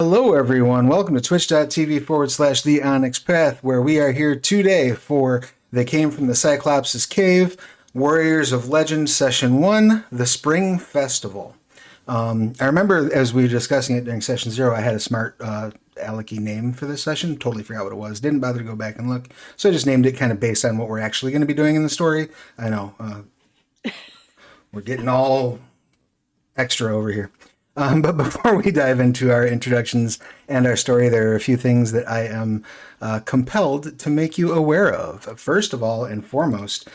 Hello, everyone. Welcome to twitch.tv/ the Onyx Path, where we are here today for They Came from the Cyclops' Cave, Warriors of Legend Session 1, the Spring Festival. I remember as we were discussing it during Session 0, I had a smart alecky name for this session. Totally forgot what it was. Didn't bother to go back and look. So I just named it kind of based on what we're actually going to be doing in the story. I know. We're getting all extra over here. But before we dive into our introductions and our story, there are a few things that I am compelled to make you aware of. First of all and foremost,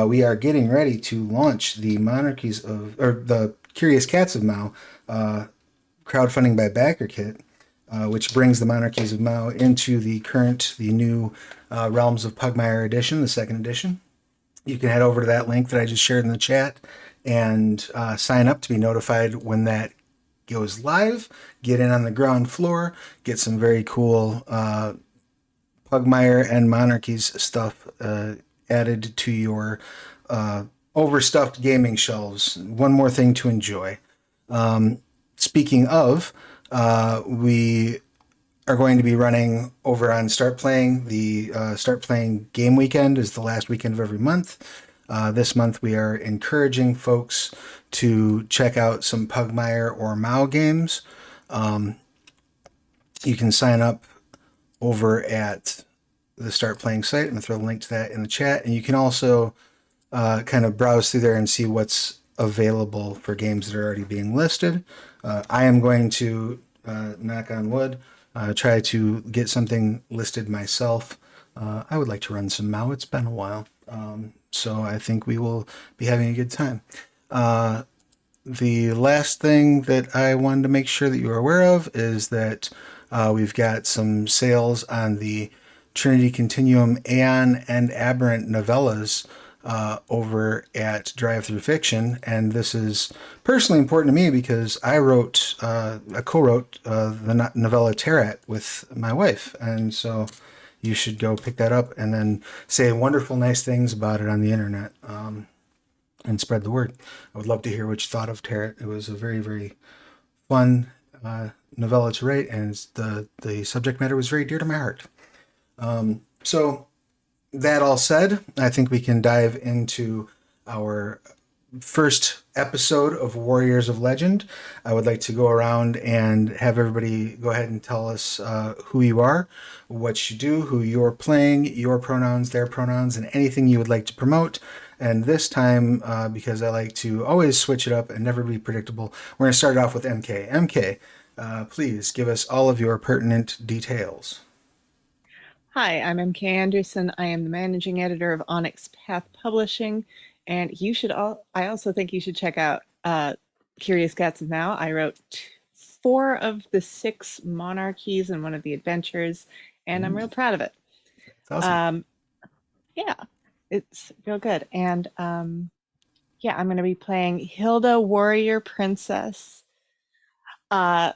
we are getting ready to launch the the Curious Cats of Mao crowdfunding by BackerKit, which brings the Monarchies of Mao into the new Realms of Pugmire edition, the second edition. You can head over to that link that I just shared in the chat and sign up to be notified when that goes live. Get in on the ground floor, get some very cool Pugmire and Monarchies stuff added to your overstuffed gaming shelves. One more thing to enjoy. Speaking of, we are going to be running over on Start Playing. The Start Playing game weekend is the last weekend of every month. This month we are encouraging folks to check out some Pugmire or Mao games. You can sign up over at the Start Playing site. I'm going to throw the link to that in the chat. And you can also kind of browse through there and see what's available for games that are already being listed. I am going to, knock on wood, try to get something listed myself. I would like to run some Mao. It's been a while. So I think we will be having a good time. The last thing that I wanted to make sure that you are aware of is that we've got some sales on the Trinity Continuum Aeon and Aberrant novellas over at Drive Through Fiction, and this is personally important to me because I co-wrote the novella Terrat with my wife, and so you should go pick that up and then say wonderful, nice things about it on the internet and spread the word. I would love to hear what you thought of Terrat. It was a very, very fun novella to write, and the subject matter was very dear to my heart. So that all said, I think we can dive into our first episode of Warriors of Legend. I would like to go around and have everybody go ahead and tell us who you are, what you do, who you're playing, your pronouns, their pronouns, and anything you would like to promote. And this time, because I like to always switch it up and never be predictable, we're going to start off with MK. MK, please give us all of your pertinent details. Hi, I'm MK Anderson. I am the managing editor of Onyx Path Publishing, and I also think you should check out Curious Cats of Mao. I wrote 4 of the 6 monarchies in one of the adventures, and I'm real proud of it. That's awesome. Yeah, it's real good. And yeah, I'm going to be playing Hilda, Warrior Princess. Her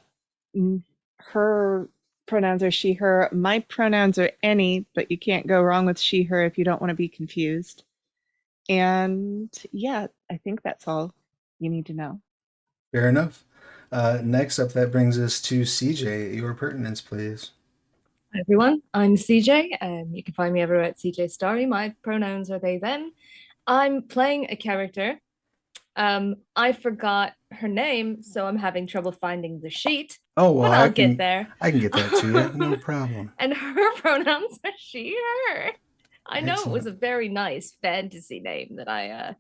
pronouns are she, her. My pronouns are any, but you can't go wrong with she, her if you don't want to be confused. And yeah, I think that's all you need to know. Fair enough. Next up, that brings us to CJ. Your pertinence, please. Hi everyone, I'm CJ. You can find me everywhere at CJ Starry. My pronouns are they, them. I'm playing a character. I forgot her name, so I'm having trouble finding the sheet. Oh, well, but I'll get there. I can get that to you. No problem. And her pronouns are she, her. I know Excellent. It was a very nice fantasy name that I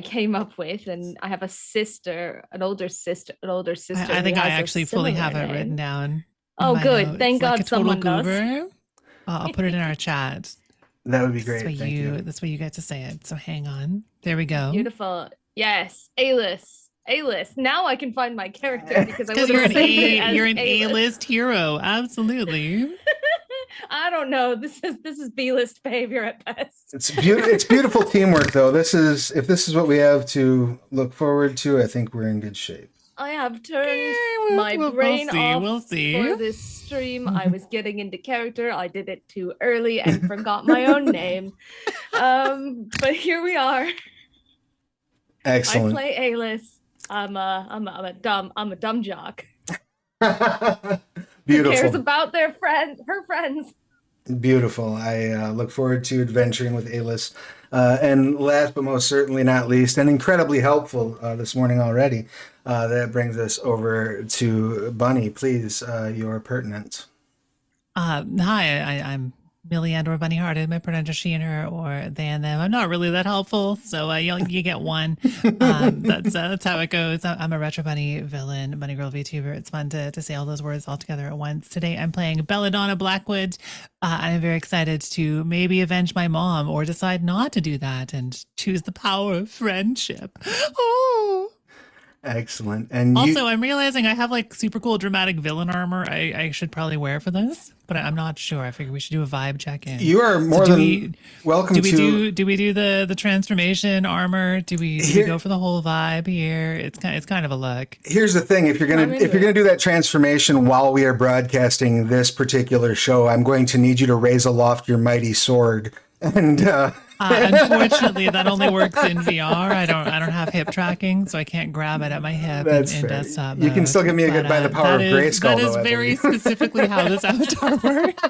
came up with, and I have a sister, an older sister. I think I actually fully have it written down. Oh, good. Notes. Thank God like someone does. I'll put it in our chat. That would be great. Thank you. That's why you get to say it. So hang on. There we go. Beautiful. Yes. A-list. Now I can find my character because you're an A-list hero. Absolutely. I don't know. This is B-list behavior at best. It's beautiful teamwork, though. If this is what we have to look forward to, I think we're in good shape. I have turned my brain off we'll see. for this stream. I was getting into character. I did it too early and forgot my own name. But here we are. Excellent. I play A-list. I'm a dumb jock. Who cares Beautiful. about their friends, her friends? Beautiful. I look forward to adventuring with Alis. And last but most certainly not least, and incredibly helpful this morning already, that brings us over to Bunny. Please, your pertinence. Hi, I'm Millie and or Bunny Hearted. My pronouns are she and her or they and them. I'm not really that helpful, so you get one. That's how it goes. I'm a retro bunny villain, bunny girl VTuber. It's fun to say all those words all together at once. Today I'm playing Belladonna Blackwood. I'm very excited to maybe avenge my mom or decide not to do that and choose the power of friendship. Oh. Excellent. And Also, I'm realizing I have like super cool dramatic villain armor I should probably wear for this, but I'm not sure. I figure we should do a vibe check-in. you are more than welcome to. Do we do the transformation armor? Do we go for the whole vibe here? It's kind of a look. Here's the thing: if you're gonna do that transformation while we are broadcasting this particular show, I'm going to need you to raise aloft your mighty sword. And unfortunately, that only works in VR. I don't have hip tracking, so I can't grab it at my hip in desktop mode. You can still give me a goodbye the power of Grayskull. That is very specifically how this avatar works.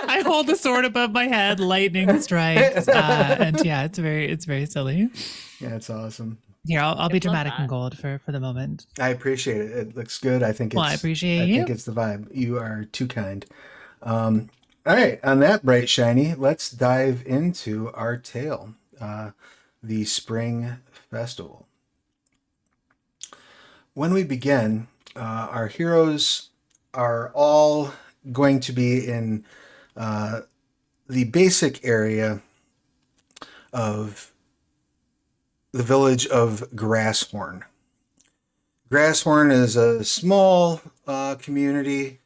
I hold the sword above my head, lightning strikes, and yeah, it's very silly. Yeah, it's awesome. Here, I'll be dramatic and gold for the moment. I appreciate it. It looks good. I think. I appreciate you. I think it's the vibe. You are too kind. All right, on that bright shiny, let's dive into our tale, the Spring Festival. When we begin, our heroes are all going to be in the basic area of the village of Grasshorn. Grasshorn is a small community.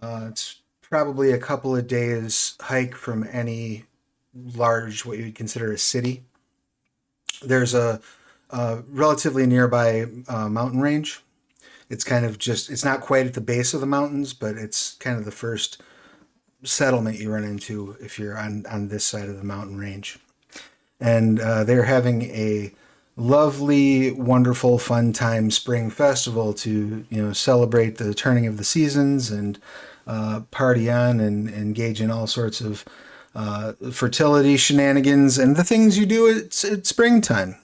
It's probably a couple of days hike from any large, what you would consider a city. There's a relatively nearby mountain range. It's kind of it's not quite at the base of the mountains, but it's kind of the first settlement you run into if you're on this side of the mountain range. And they're having a lovely, wonderful, fun time spring festival to, celebrate the turning of the seasons and party on and engage in all sorts of fertility shenanigans and the things you do at springtime.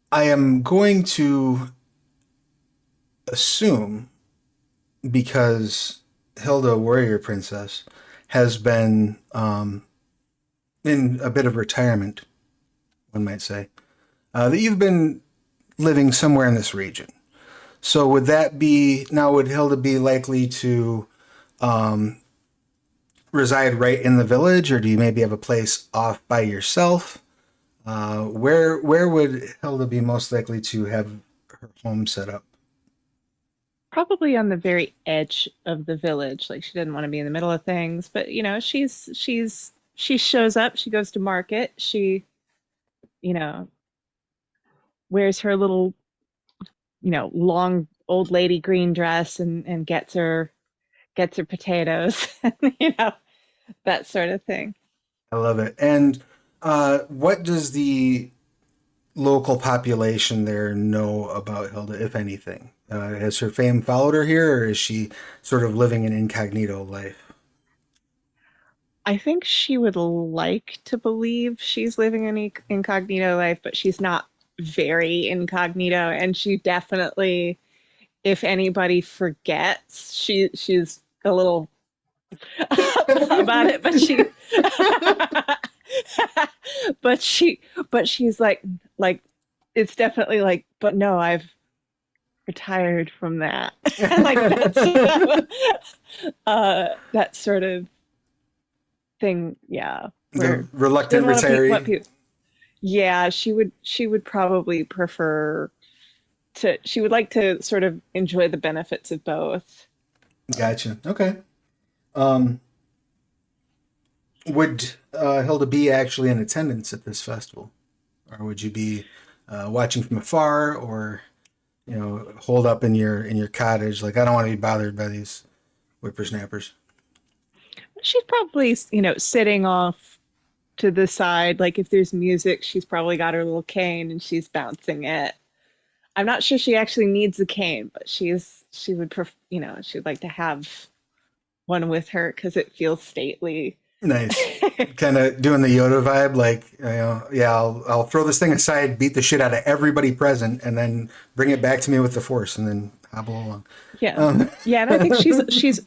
I am going to assume, because Hilda, Warrior Princess, has been in a bit of retirement, one might say, that you've been living somewhere in this region. So would Hilda be likely to reside right in the village, or do you maybe have a place off by yourself? Where would Hilda be most likely to have her home set up? Probably on the very edge of the village. Like, she didn't want to be in the middle of things, but she shows up, she goes to market, she wears her little long old lady green dress and gets her potatoes, that sort of thing. I love it. And what does the local population there know about Hilda, if anything? Has her fame followed her here, or is she sort of living an incognito life? I think she would like to believe she's living an incognito life, but she's not very incognito, and she definitely, if anybody forgets, she's a little about it, but she's like it's definitely like, but no, I've retired from that. Like, that sort of thing. Yeah, The reluctant retiree. Yeah, she would probably prefer she would like to sort of enjoy the benefits of both. Gotcha. Okay. Would Hilda be actually in attendance at this festival, or would you be watching from afar, or holed up in your cottage? Like, I don't want to be bothered by these whippersnappers. She's probably sitting off to the side. Like, if there's music, she's probably got her little cane and she's bouncing it. I'm not sure she actually needs a cane, but she would she'd like to have one with her because it feels stately. Nice. Kind of doing the Yoda vibe, like, yeah, I'll throw this thing aside, beat the shit out of everybody present, and then bring it back to me with the Force, and then hobble along. Yeah. Um, Yeah, and I think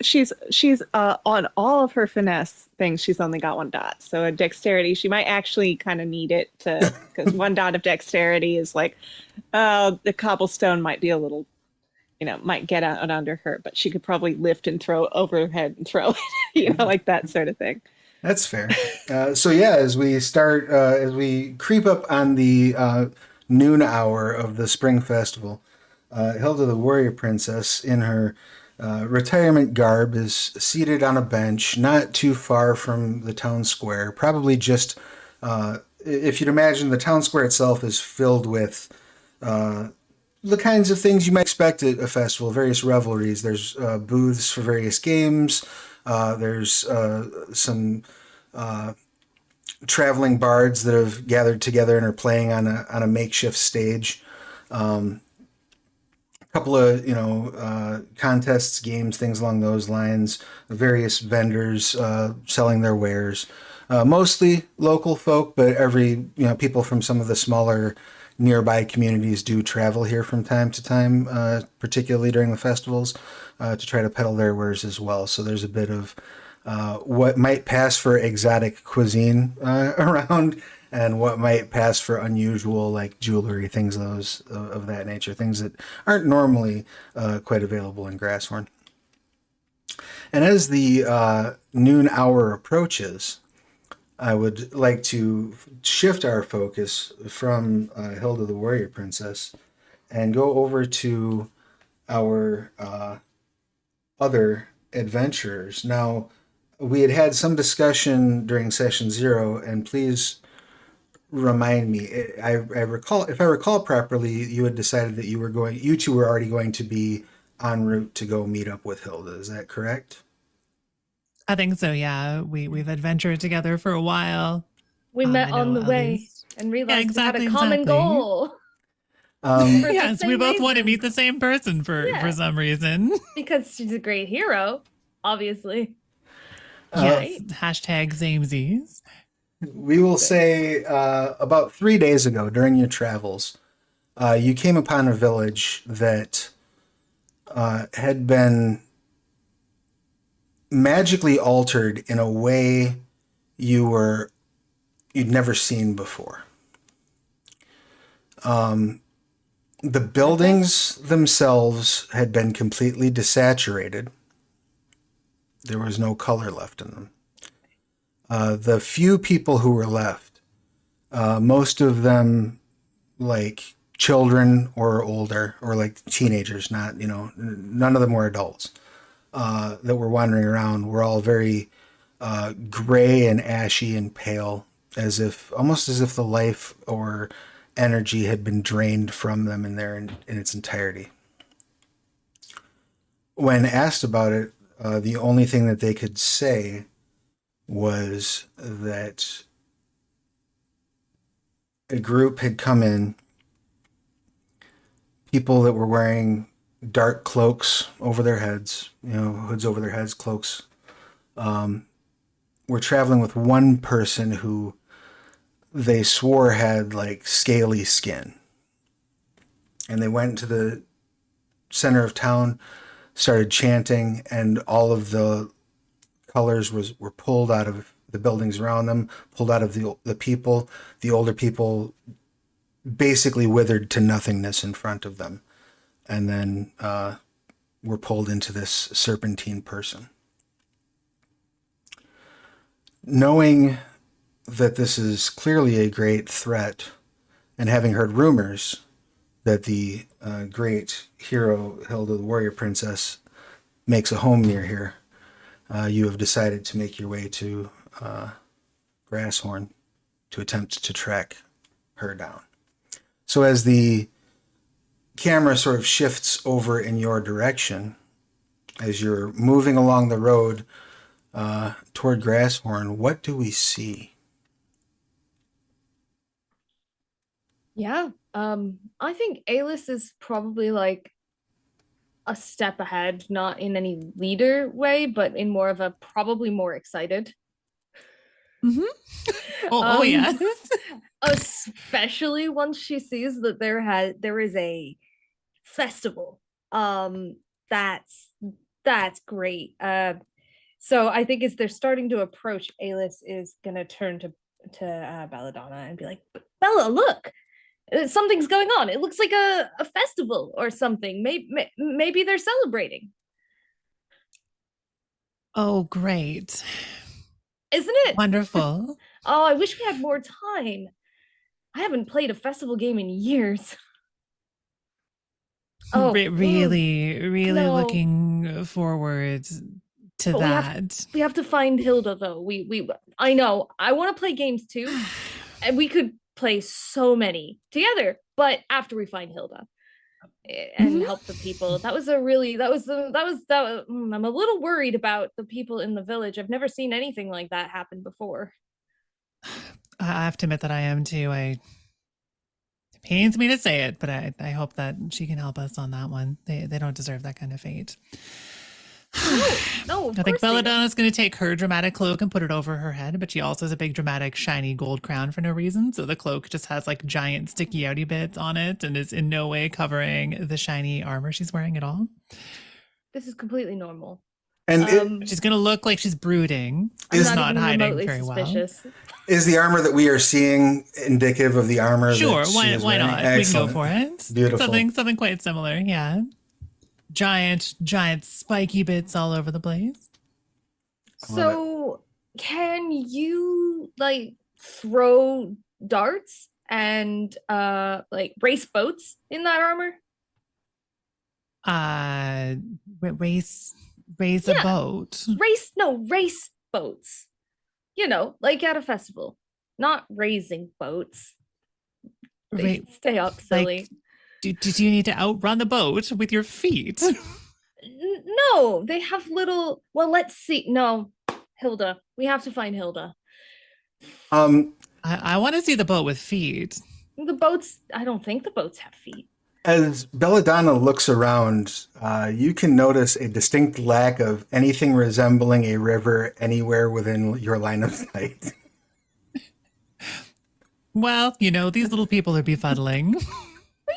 she's on all of her finesse things, she's only got 1 dot. So a dexterity, she might actually kind of need it to, because 1 dot of dexterity is like, the cobblestone might be a little, might get out under her, but she could probably lift and throw over her head and throw it, like that sort of thing. That's fair. So yeah, as we creep up on the noon hour of the spring festival, Hilda the Warrior Princess, in her retirement garb, is seated on a bench not too far from the town square. Probably just, if you'd imagine, the town square itself is filled with the kinds of things you might expect at a festival, various revelries. There's booths for various games. There's some traveling bards that have gathered together and are playing on a makeshift stage. A couple of contests, games, things along those lines. Various vendors selling their wares. Mostly local folk, but people from some of the smaller nearby communities do travel here from time to time, particularly during the festivals, to try to peddle their wares as well. So there's a bit of what might pass for exotic cuisine around, and what might pass for unusual, like jewelry, things of that nature, things that aren't normally quite available in Grasshorn. And as the noon hour approaches, I would like to shift our focus from Hilda the Warrior Princess and go over to our other adventurers. Now, we had some discussion during session 0, and please remind me. I recall, if I recall properly, you had decided that you two were already going to be en route to go meet up with Hilda. Is that correct? I think so. Yeah, we've adventured together for a while. We met I on know the at way least- and realized exactly, we had a common exactly. goal. Um, Yes, we same both want to reason. meet the same person for some reason. Because she's a great hero, obviously. Yes. Hashtag samesies. we will say about 3 days ago during your travels, you came upon a village that had been magically altered in a way you'd never seen before. The buildings themselves had been completely desaturated. There was no color left in them. The few people who were left, most of them like children or older, or like teenagers, none of them were adults, that were wandering around, were all very gray and ashy and pale, almost as if the life or energy had been drained from them in its entirety. When asked about it, the only thing that they could say was that a group had come in, people that were wearing dark cloaks over their heads, hoods over their heads, cloaks, were traveling with one person who they swore had like scaly skin. And they went to the center of town, started chanting, and all of the colors were pulled out of the buildings around them, pulled out of the people. The older people basically withered to nothingness in front of them, and then were pulled into this serpentine person. Knowing that this is clearly a great threat, and having heard rumors that the great hero Hilda the Warrior Princess makes a home near here, you have decided to make your way to Grasshorn to attempt to track her down. So as the camera sort of shifts over in your direction, as you're moving along the road toward Grasshorn, what do we see? Yeah. I think Alis is probably like a step ahead, not in any leader way, but in more of a probably more excited. Hmm. Oh, Um, yes. especially once she sees that there is a festival. Um, that's that's great. So I think as they're starting to approach, Alis is gonna turn to Belladonna and be like, Bella, look, something's going on. It looks like a festival or something. Maybe they're celebrating, Oh, great. isn't it? Wonderful. Oh, I wish we had more time. I haven't played a festival game in years. Oh, Really no. looking forward to But that. we have to find Hilda though. We I know. I want to play games too, and we could play so many together, but after we find Hilda and Mhm. help the people. That was a really I'm a little worried about the people in the village. I've never seen anything like that happen before. I have to admit that I am too. It pains me to say it, but I hope that she can help us on that one. They don't deserve that kind of fate. No, no, of I think course they don't. Belladonna's going to take her dramatic cloak and put it over her head, but she also has a big dramatic shiny gold crown for no reason. So the cloak just has like giant sticky outy bits on it and is in no way covering the shiny armor she's wearing at all. This is completely normal. And She's going to look like she's brooding. I'm Is not not even hiding remotely very well. suspicious. is the armor that we are seeing indicative of the armor Sure, that she why is why wearing? not? Excellent. We can go for it. Beautiful. Something quite similar, yeah. Giant spiky bits all over the place. So, can you like throw darts and like race boats in that armor? Uh race a Yeah. boat. Race boats. You know, like at a festival. Not raising boats. They Ra- stay up silly. Like do you need to outrun the boat with your feet? No, they have little. Well, let's see. No, Hilda. We have to find Hilda. Um, I want to see the boat with feet. The boats. I don't think the boats have feet. as Belladonna looks around, you can notice a distinct lack of anything resembling a river anywhere within your line of sight. Well, these little people are befuddling. But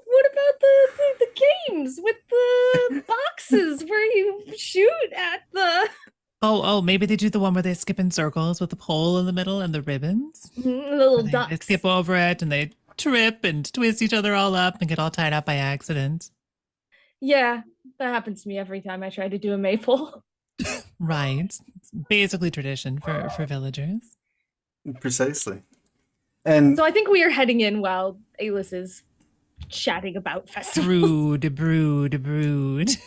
what about the games with the boxes where you shoot at the Oh, maybe they do the one where they skip in circles with the pole in the middle and the ribbons. little They ducks? skip over it and they trip and twist each other all up and get all tied up by accident. Yeah, that happens to me every time I try to do a maypole. Right. It's basically tradition for villagers. Precisely. And So I think we are heading in while Alis is chatting about festival. Brood.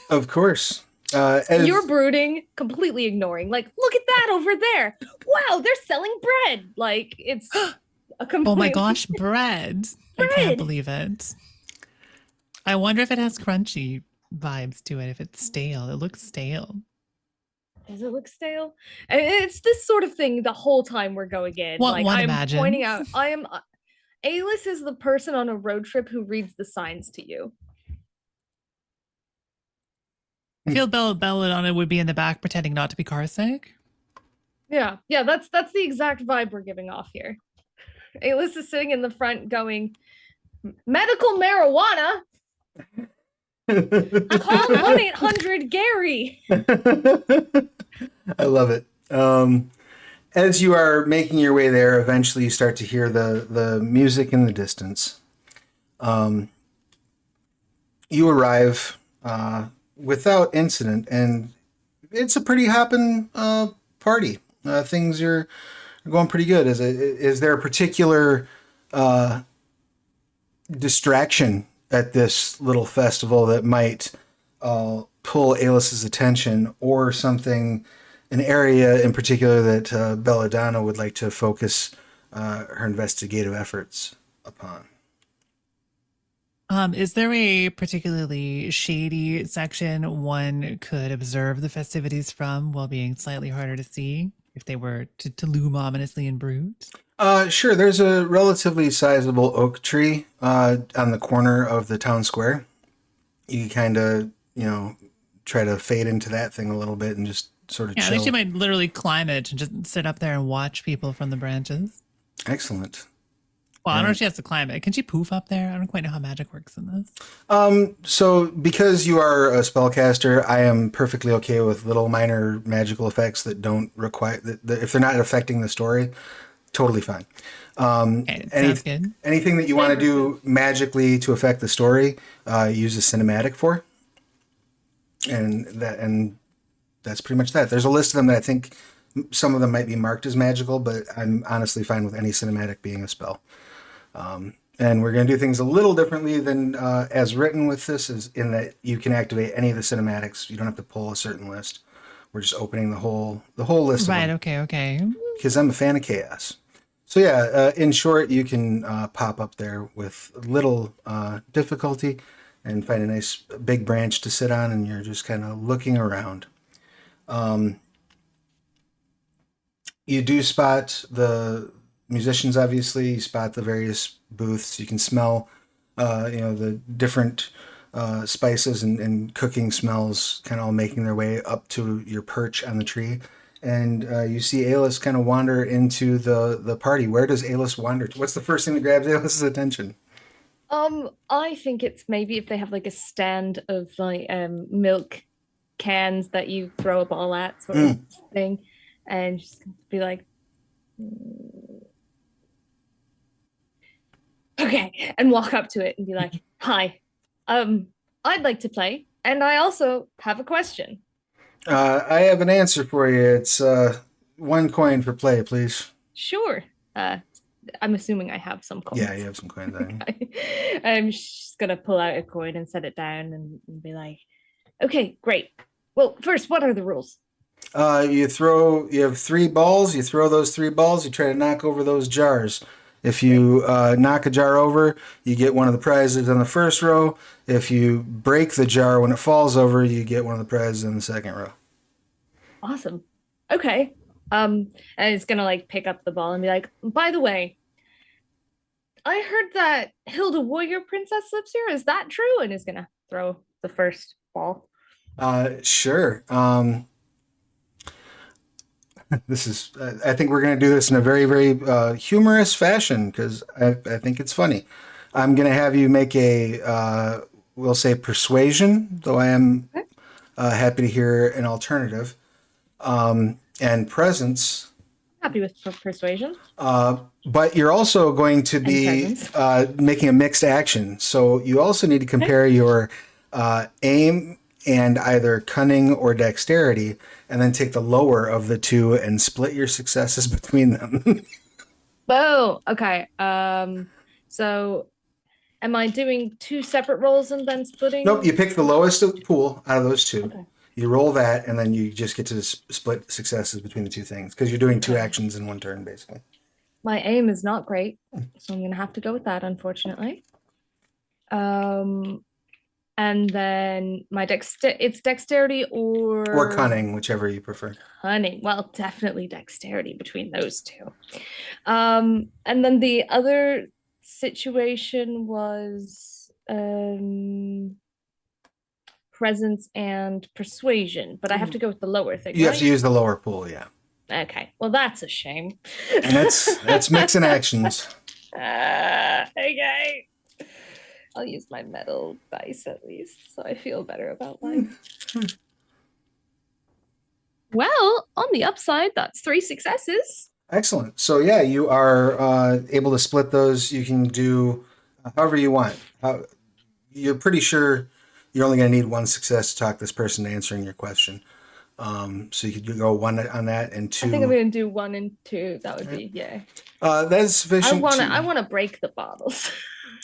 of course, You're brooding, completely ignoring. Like, look at that over there. Wow, they're selling bread. Like, it's a complete. Oh my gosh, bread. I Bread. can't believe it. I wonder if it has crunchy vibes to it, if it's stale. It looks stale. Does it look stale? And it's this sort of thing the whole time we're going in. One I'm imagines. pointing out, Alis is the person on a road trip who reads the signs to you. I feel Belladonna would be in the back pretending not to be car sick. Yeah, that's the exact vibe we're giving off here. Alis is sitting in the front going, medical marijuana? Call 1-800-GARY. I love it. As you are making your way there, eventually you start to hear the music in the distance. You arrive without incident, and it's a pretty hopping party. Things are going pretty good. Is there a particular distraction at this little festival that might pull Alis's attention, or something, an area in particular that Belladonna would like to focus her investigative efforts upon? Is there a particularly shady section one could observe the festivities from while being slightly harder to see if they were to loom ominously and brood? Sure. There's a relatively sizable oak tree on the corner of the town square. You kind of, try to fade into that thing a little bit and just sort of Yeah, I think she chill. might literally climb it and just sit up there and watch people from the branches. Excellent. Well, I don't know if And she has to climb it. Can she poof up there? I don't quite know how magic works in this. so, because you are a spellcaster, I am perfectly okay with little minor magical effects that don't require that if they're not affecting the story, totally fine. Okay, it Any sounds good. anything that you want to do magically to affect the story, use a cinematic for, and that's pretty much that. There's a list of them that I think some of them might be marked as magical, but I'm honestly fine with any cinematic being a spell. And we're going to do things a little differently than as written with this, is in that you can activate any of the cinematics. You don't have to pull a certain list. We're just opening the whole list of Right, them okay. because I'm a fan of chaos. So yeah, in short, you can pop up there with little difficulty and find a nice big branch to sit on, and you're just kind of looking around. You do spot the musicians, obviously. You spot the various booths. You can smell, the different spices and cooking smells kind of all making their way up to your perch on the tree. And you see Alis kind of wander into the party. Where does Alis wander to? What's the first thing that grabs Alis's attention? I think it's maybe if they have like a stand of like milk cans that you throw a ball at sort of Mm. thing, and just be like, "Mm, okay," and walk up to it and be like, "Hi, I'd like to play, and I also have a question." I have an answer for you. It's 1 coin for play, please. Sure. I'm assuming I have some Yeah, you coins. have some coins on I'm just gonna pull out a coin and set it down and be like, okay, great. Well, first, what are the rules? you. You have 3 balls. You throw those 3 balls. You try to knock over those jars. If Great. you knock a jar over, you get one of the prizes on the first row. If you break the jar when it falls over, you get one of the prizes in the second row. Awesome. Okay. And it's gonna like pick up the ball and be like, by the way, I heard that Hilda Warrior Princess lives here. Is that true? And is gonna throw the first ball. Sure. This is. I think we're going to do this in a very, very humorous fashion because I think it's funny. I'm going to have you make a, we'll say, persuasion, though I am Okay. happy to hear an alternative. And presence. Happy with persuasion But you're also going to and be presence. making a mixed action. So you also need to Okay. compare your aim and either cunning or dexterity, and then take the lower of the two and split your successes between them. Oh, okay. So am I doing two separate rolls and then splitting? Nope, you pick the lowest of the pool out of those two. Okay. You roll that, and then you just get to split successes between the two things because you're doing 2 Okay. actions in 1 turn, basically. My aim is not great, so I'm gonna have to go with that, unfortunately. And then my it's dexterity Or cunning, whichever you prefer. cunning. Well, definitely dexterity between those two. And then the other situation was presence and persuasion, but I have to go with the lower thing, You have right? to use the lower pool, yeah. Okay, well that's a shame. And that's mixing actions. Okay. I'll use my metal dice at least, so I feel better about life. Well, on the upside, that's 3 successes. Excellent. So yeah, you are able to split those. You can do however you want. You're pretty sure you're only going to need 1 success to talk this person to answering your question. So you could go 1 on that and 2. I think I'm gonna do 1 and 2. That would be That is sufficient. I wanna break the bottles.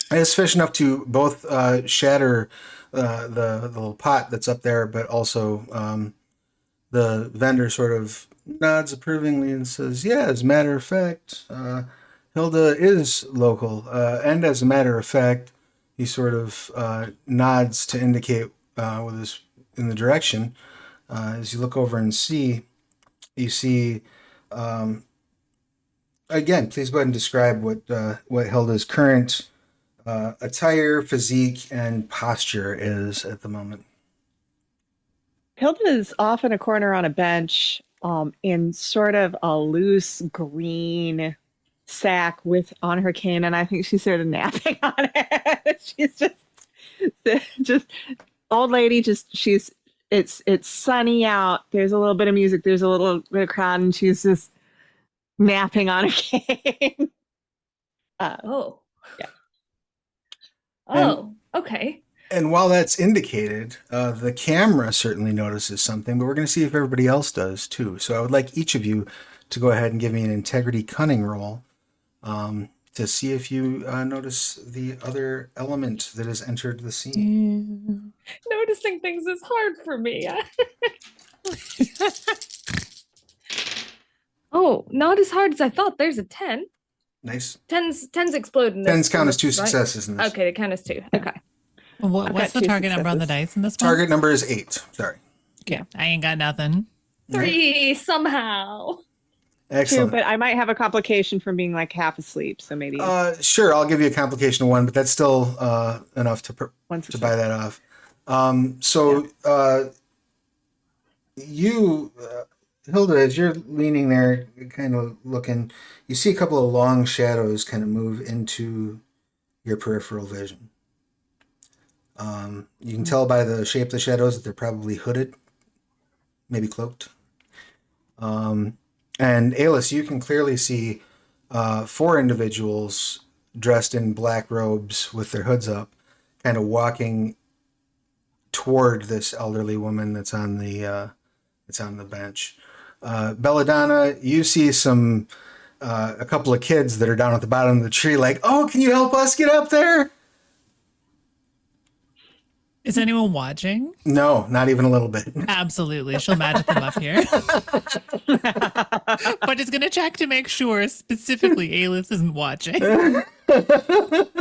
That is sufficient enough to both shatter the little pot that's up there, but also the vendor sort of nods approvingly and says, "Yeah, as a matter of fact, Hilda is local, and as a matter of fact." He sort of nods to indicate with his in the direction. As you look over and see, you see again, please go ahead and describe what Hilda's current attire, physique, and posture is at the moment. Hilda is off in a corner on a bench, in sort of a loose green sack with on her cane, and I think she's sort of napping on it. She's just old lady. Just it's sunny out. There's a little bit of music. There's a little bit of crowd, and she's just napping on a cane. Oh. Yeah. Oh, okay. And while that's indicated, the camera certainly notices something, but we're going to see if everybody else does too. So I would like each of you to go ahead and give me an integrity cunning roll to see if you notice the other element that has entered the scene. Noticing things is hard for me. Oh, not as hard as I thought. There's a 10. Nice. Tens explode in this. Tens count as two right? successes in this. Okay, they count as 2. Okay. What's the two target number on the successes. dice in this one? Target number is 8. Sorry. Okay, I ain't got nothing. 3 somehow. 2, Excellent. but I might have a complication from being like half asleep, so maybe Sure, I'll give you a complication of 1, but that's still enough to one to buy that off. You, Hilda, as you're leaning there, kind of looking, you see a couple of long shadows kind of move into your peripheral vision. You can tell by the shape of the shadows that they're probably hooded, maybe cloaked. And Alis, you can clearly see 4 individuals dressed in black robes with their hoods up, kind of walking toward this elderly woman that's on the bench. Belladonna, you see a couple of kids that are down at the bottom of the tree, like, "Oh, can you help us get up there?" Is anyone watching? No, not even a little bit. Absolutely. She'll magic them up here. But it's going to check to make sure specifically Alice isn't watching.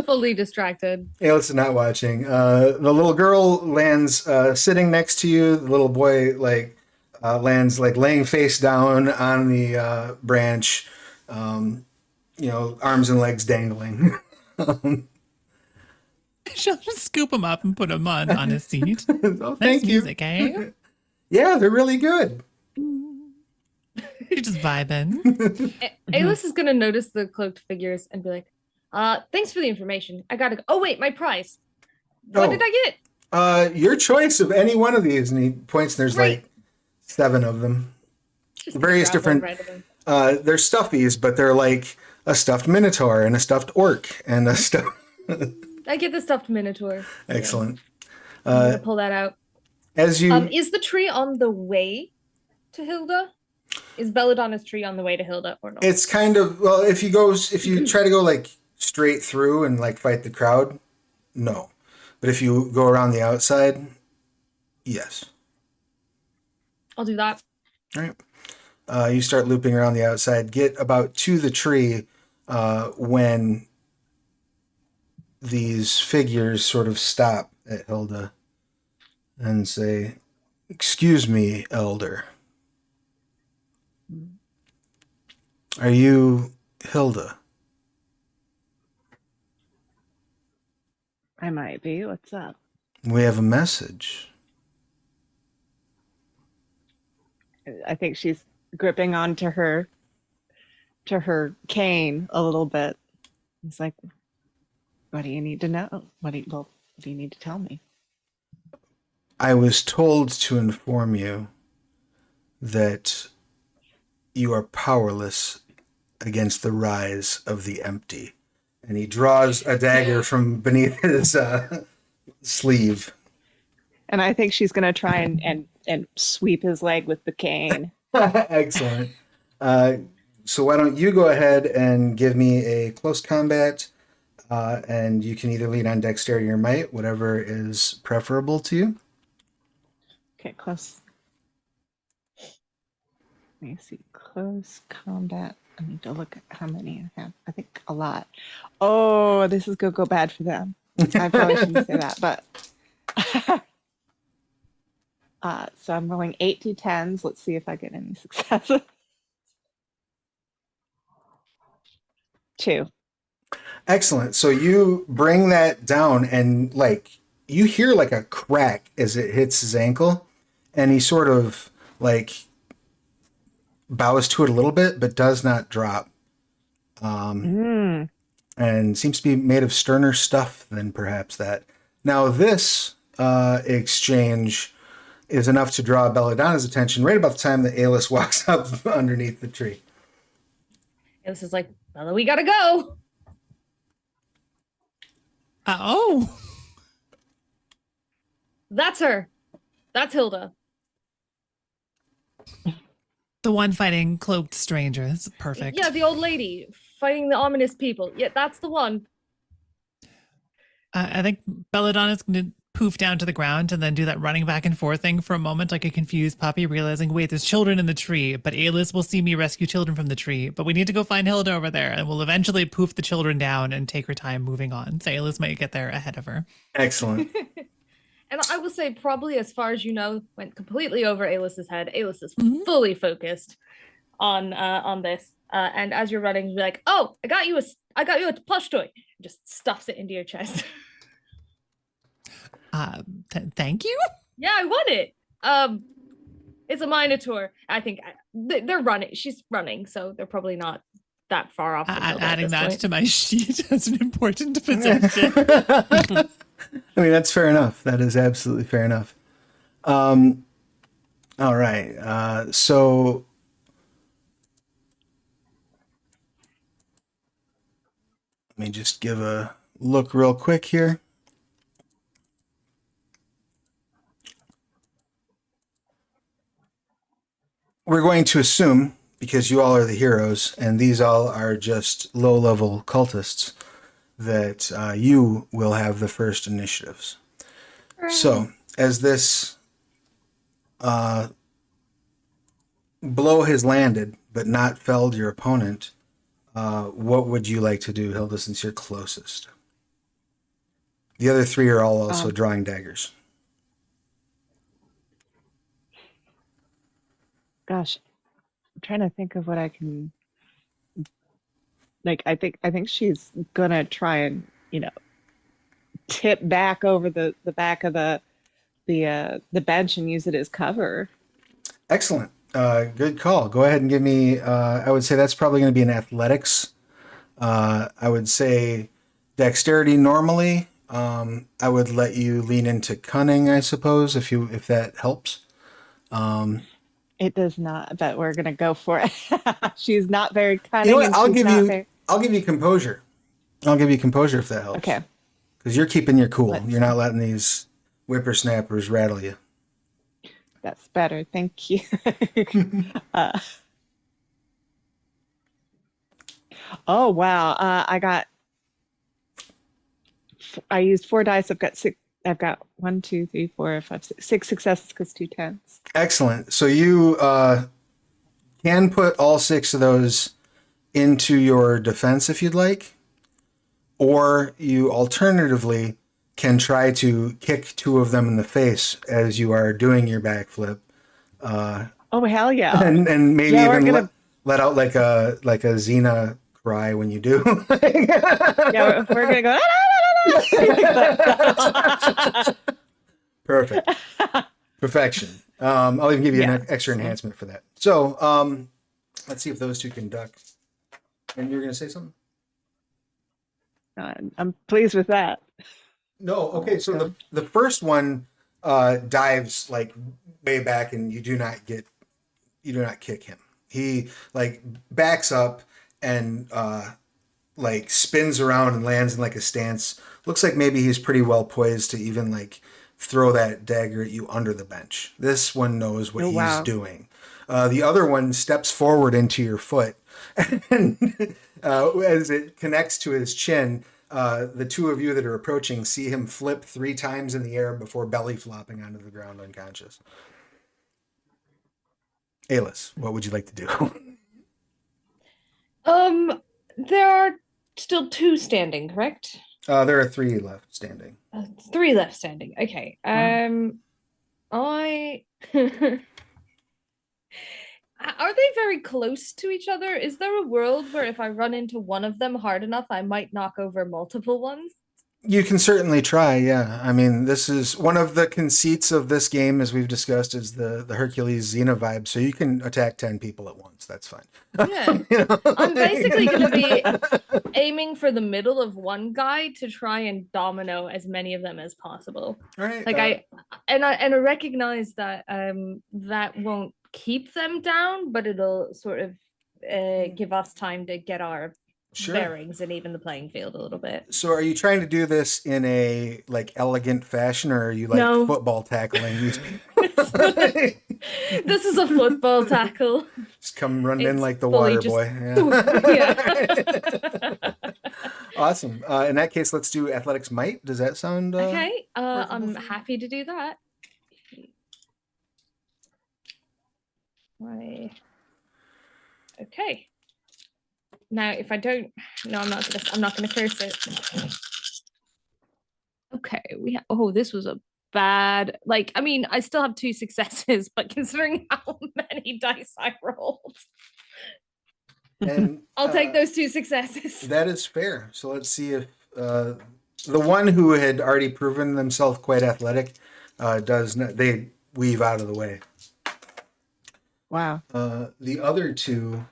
Fully distracted. Alis is not watching. The little girl lands sitting next to you. The little boy lands laying face down on the branch, arms and legs dangling. She'll just scoop him up and put him on his seat. Oh, Nice thank you. music, eh? Yeah, they're really good. You're just vibing. Alice is going to notice the cloaked figures and be like, thanks for the information. I gotta go. Oh, wait, my prize. What did I get? Your choice of any one of these. And he points, and there's Great. 7 of them. Just Various grab one different- randomly. They're stuffies, but they're like a stuffed minotaur and a stuffed orc and a stuffed... I get the stuffed minotaur. Excellent. I'm gonna pull that out. As you... Is the tree on the way to Hilda? Is Belladonna's tree on the way to Hilda or not? It's kind of, well, if you try to go straight through and fight the crowd, no. But if you go around the outside, yes. I'll do that. All right. You start looping around the outside, get about to the tree when these figures sort of stop at Hilda and say, "Excuse me, elder. Are you Hilda?" I might be. What's up? We have a message. I think she's gripping onto her cane a little bit. It's like, what do you need to know? What do you need to tell me? I was told to inform you that you are powerless against the rise of the empty. And he draws a dagger from beneath his sleeve. And I think she's gonna try and sweep his leg with the cane. Excellent. So why don't you go ahead and give me a close combat, and you can either lead on dexterity or might, whatever is preferable to you. Okay, close. Let me see. Close combat. I need to look at how many I have. I think a lot. Oh, this is gonna go bad for them. I probably shouldn't say that, but so I'm rolling 8 d10s. Let's see if I get any successes. 2. Excellent. So you bring that down, and like you hear like a crack as it hits his ankle, and he sort of like bows to it a little bit, but does not drop, Mm. and seems to be made of sterner stuff than perhaps that. Now this exchange is enough to draw Belladonna's attention right about the time that Alis walks up underneath the tree. Alice is like, Bella, we gotta go. Oh, That's her. That's Hilda. the one fighting cloaked strangers. Perfect. Yeah, the old lady fighting the ominous people. Yeah, that's the one. I think Belladonna's going to poof down to the ground and then do that running back and forth thing for a moment, like a confused puppy, realizing, wait, there's children in the tree, but Alis will see me rescue children from the tree, but we need to go find Hilda over there, and we'll eventually poof the children down and take her time moving on. So Alis might get there ahead of her. Excellent. And I will say, probably as far as you know, went completely over Alis's head. Alis is fully focused on this. And as you're running, you're like, "Oh, I got you a plush toy." Just stuffs it into your chest. Thank you. Yeah, I want it. It's a Minotaur. I think they're running. She's running, so they're probably not that far off. Adding that to my sheet as an important possession. I mean, that's fair enough. That is absolutely fair enough. All right. So let me just give a look real quick here. We're going to assume, because you all are the heroes and these all are just low-level cultists, that you will have the first initiatives. Right. So, as this blow has landed but not felled your opponent, what would you like to do, Hilda, since you're closest? The other three are all also drawing daggers. Gosh, I'm trying to think of what I can. Like, I think she's gonna try and tip back over the back of the bench and use it as cover. Excellent. Good call. Go ahead and give me, I would say that's probably going to be an athletics. I would say dexterity normally. I would let you lean into cunning, I suppose, if that helps. It does not, but we're gonna go for it. She's not very cunning. You know what? And I'll she's give not you. very... I'll give you composure. I'll give you composure if that helps. Okay. Because you're keeping your cool. Let's You're not letting these whippersnappers rattle you. That's better. Thank you. Oh wow. I used 4 dice. I've got 1, 2, 3, 4, 5, 6 successes because 2 10s. Excellent. So you can put all 6 of those into your defense if you'd like, or you alternatively can try to kick 2 of them in the face as you are doing your backflip. Oh hell yeah! And maybe Yeah, even let out like a Xena cry when you do. Yeah, we're gonna go. Perfect. Perfection. I'll even give you an extra enhancement for that. So let's see if those 2 can duck. And you're going to say something? I'm pleased with that. No. Okay. So the first one dives like way back, and you do not kick him. He like backs up and like spins around and lands in like a stance. Looks like maybe he's pretty well poised to even like throw that dagger at you under the bench. This one knows what he's doing. The other one steps forward into your foot, and as it connects to his chin, the 2 of you that are approaching see him flip 3 times in the air before belly flopping onto the ground unconscious. Alis, what would you like to do? There are still 2 standing, correct? There are 3 left standing. 3 left standing. Okay. I Are they very close to each other? Is there a world where if I run into one of them hard enough, I might knock over multiple ones? You can certainly try, yeah. I mean, this is one of the conceits of this game, as we've discussed, is the Hercules Xena vibe. So you can attack 10 people at once. That's fine. Yeah. You know? I'm basically going to be aiming for the middle of one guy to try and domino as many of them as possible. All right. Like I recognize that that won't keep them down, but it'll sort of give us time to get our Sure. bearings and even the playing field a little bit. So are you trying to do this in a like elegant fashion, or are you like No. football tackling these people? This is a football tackle. Just come running in It's like the fully water just- boy. Yeah. Yeah. Awesome. In that case, let's do athletics might. Does that sound Okay, workable I'm for you? happy to do that. Right. Okay. Now, if I don't, no, I'm not gonna curse it. Okay, oh, this was a bad, like, I mean, I still have 2 successes, but considering how many dice I rolled, And I'll take those 2 successes. that is fair. So let's see if the one who had already proven themselves quite athletic does not, they weave out of the way. Wow. The other two,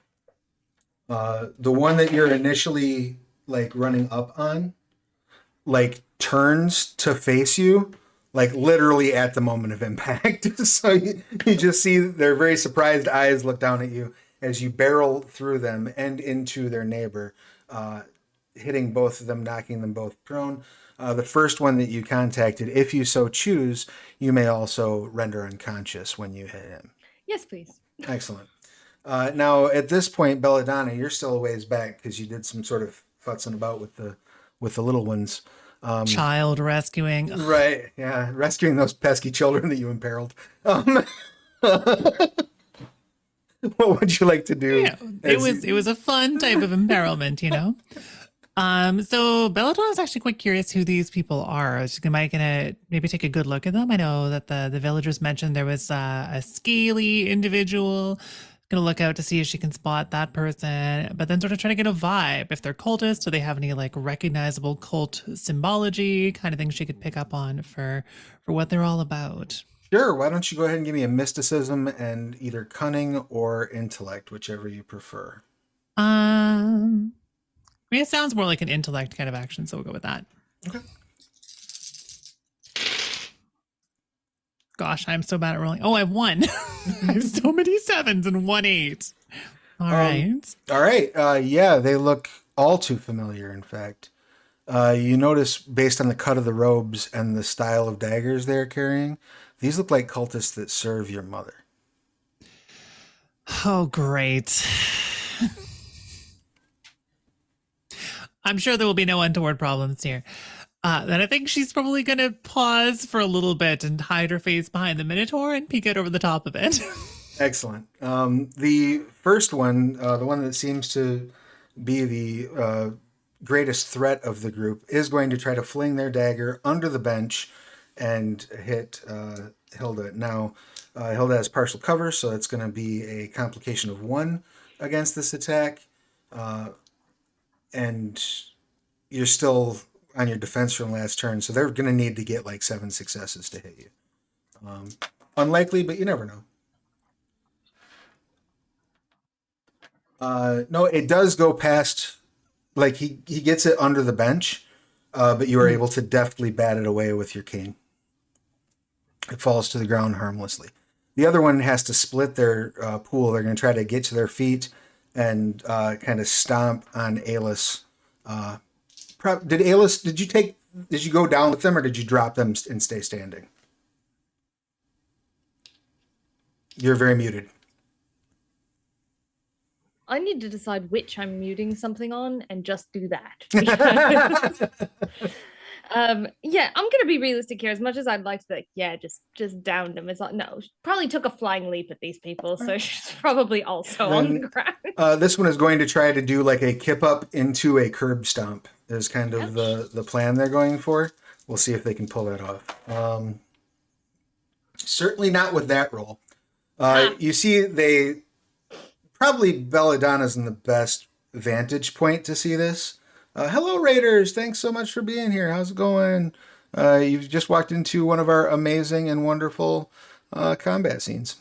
the one that you're initially like running up on, like turns to face you, like literally at the moment of impact. So you just see their very surprised eyes look down at you as you barrel through them and into their neighbor, hitting both of them, knocking them both prone. The first one that you contacted, if you so choose, you may also render unconscious when you hit him. Yes, please. Excellent. Now, at this point, Belladonna, you're still a ways back because you did some sort of futzing about with the little ones. Child rescuing. Right? Yeah, rescuing those pesky children that you imperiled. What would you like to do? Yeah, it was a fun type of imperilment, you know. So Belladonna is actually quite curious who these people are. Am I gonna maybe take a good look at them? I know that the villagers mentioned there was a scaly individual. Gonna look out to see if she can spot that person, but then sort of try to get a vibe. If they're cultists, do they have any like recognizable cult symbology, kind of things she could pick up on for what they're all about? Sure. Why don't you go ahead and give me a mysticism and either cunning or intellect, whichever you prefer. I mean, it sounds more like an intellect kind of action, so we'll go with that. Okay. Gosh, I'm so bad at rolling. Oh, I have 1. I have so many 7s and 1 8. All right. All right. Yeah, they look all too familiar, in fact. You notice, based on the cut of the robes and the style of daggers they're carrying, these look like cultists that serve your mother. Oh, great. I'm sure there will be no untoward problems here. Then I think she's probably going to pause for a little bit and hide her face behind the Minotaur and peek out over the top of it. Excellent. The first one, the one that seems to be the greatest threat of the group, is going to try to fling their dagger under the bench and hit Hilda. Now, Hilda has partial cover, so it's going to be a complication of 1 against this attack. And you're still on your defense from last turn, so they're going to need to get like 7 successes to hit you. Unlikely, but you never know. No, it does go past, like he gets it under the bench, but you are able to deftly bat it away with your cane. It falls to the ground harmlessly. The other one has to split their pool. They're going to try to get to their feet and kind of stomp on Alis. Did you go down with them or did you drop them and stay standing? You're very muted. I need to decide which I'm muting something on and just do that. Yeah, I'm gonna be realistic here. As much as I'd like to be like, yeah, just down them. It's like, no, she probably took a flying leap at these people, so she's probably also on the ground. This one is going to try to do like a kip up into a curb stomp is kind of the plan they're going for. We'll see if they can pull that off. Certainly not with that roll. You see probably Belladonna's in the best vantage point to see this. Hello, Raiders. Thanks so much for being here. How's it going? You've just walked into one of our amazing and wonderful combat scenes.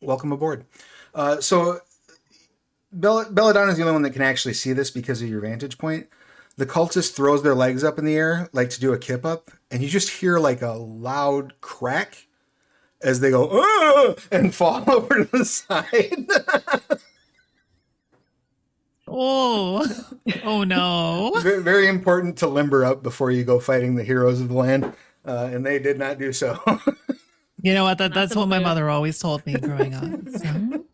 Welcome aboard. So Belladonna is the only one that can actually see this because of your vantage point. The cultist throws their legs up in the air, like to do a kip up, and you just hear like a loud crack as they go, "Ugh!" and fall over to the side. Oh no. Very, very important to limber up before you go fighting the heroes of the land, and they did not do so. You know what? That's what my mother always told me growing up. So.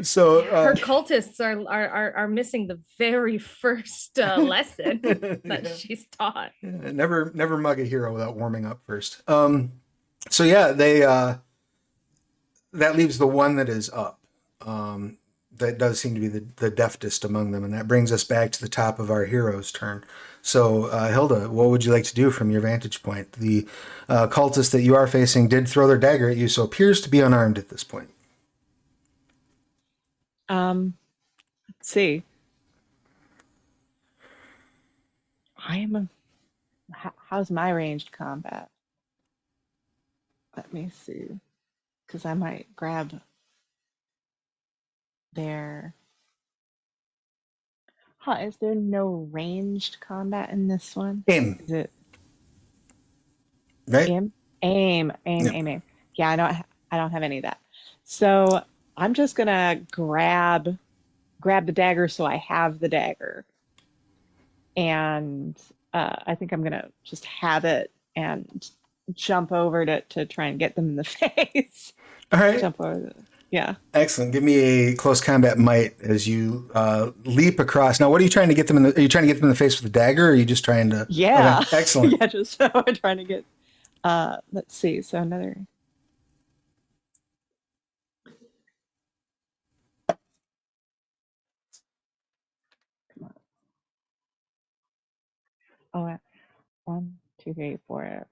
So Her cultists are missing the very first lesson that she's taught. never mug a hero without warming up first. So yeah, they that leaves the one that is up. That does seem to be the deftest among them, and that brings us back to the top of our hero's turn. So Hilda, what would you like to do from your vantage point? The cultist that you are facing did throw their dagger at you, so appears to be unarmed at this point. Let's see. How's my ranged combat? Let me see, because I might grab their. Is there no ranged combat in this one? Aim. Is it Right? aim? Yeah, I don't have any of that. So I'm just gonna grab the dagger so I have the dagger. And I think I'm gonna just have it and jump over to try and get them in the face. All right. Jump over. Yeah. Excellent. Give me a close combat might as you leap across. Now, what are you trying to get them in? Are you trying to get them in the face with a dagger, or are you just trying to? Yeah. Okay, excellent. Yeah, just I'm trying to get. Let's see. So another. Come on. Oh, 1, 2, 3, 4,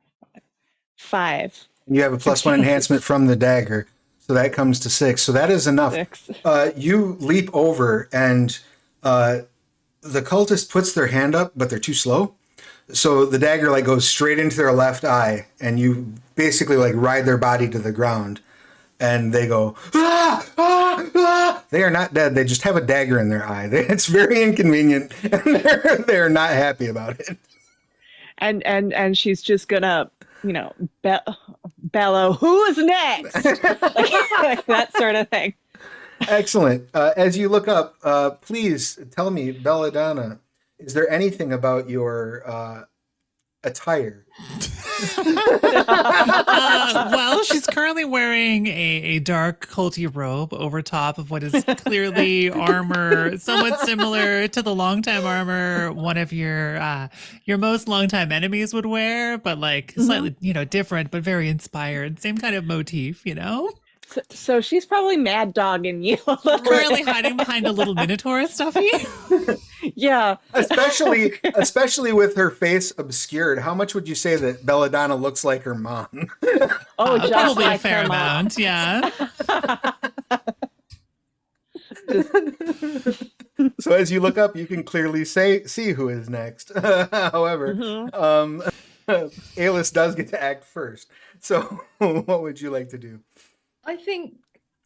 5. You have a +1 enhancement from the dagger, so that comes to 6. So that is enough. 6. You leap over, and the cultist puts their hand up, but they're too slow. So the dagger like goes straight into their left eye, and you basically like ride their body to the ground, and they go, "Ah, ah, ah." They are not dead. They just have a dagger in their eye. It's very inconvenient, and they're not happy about it. And she's just gonna, bellow, "Who is next?" like that sort of thing. Excellent. As you look up, please tell me, Belladonna, is there anything about your attire? Well, she's currently wearing a dark culty robe over top of what is clearly armor, somewhat similar to the longtime armor one of your most longtime enemies would wear, but like slightly, different, but very inspired. Same kind of motif, So she's probably mad dogging you. Currently hiding behind a little minotaur stuffy. Yeah. Especially with her face obscured. How much would you say that Belladonna looks like her mom? Oh, just probably like a fair her mom. amount, yeah. So as you look up, you can clearly see who is next. However, Alis does get to act first. So what would you like to do? I think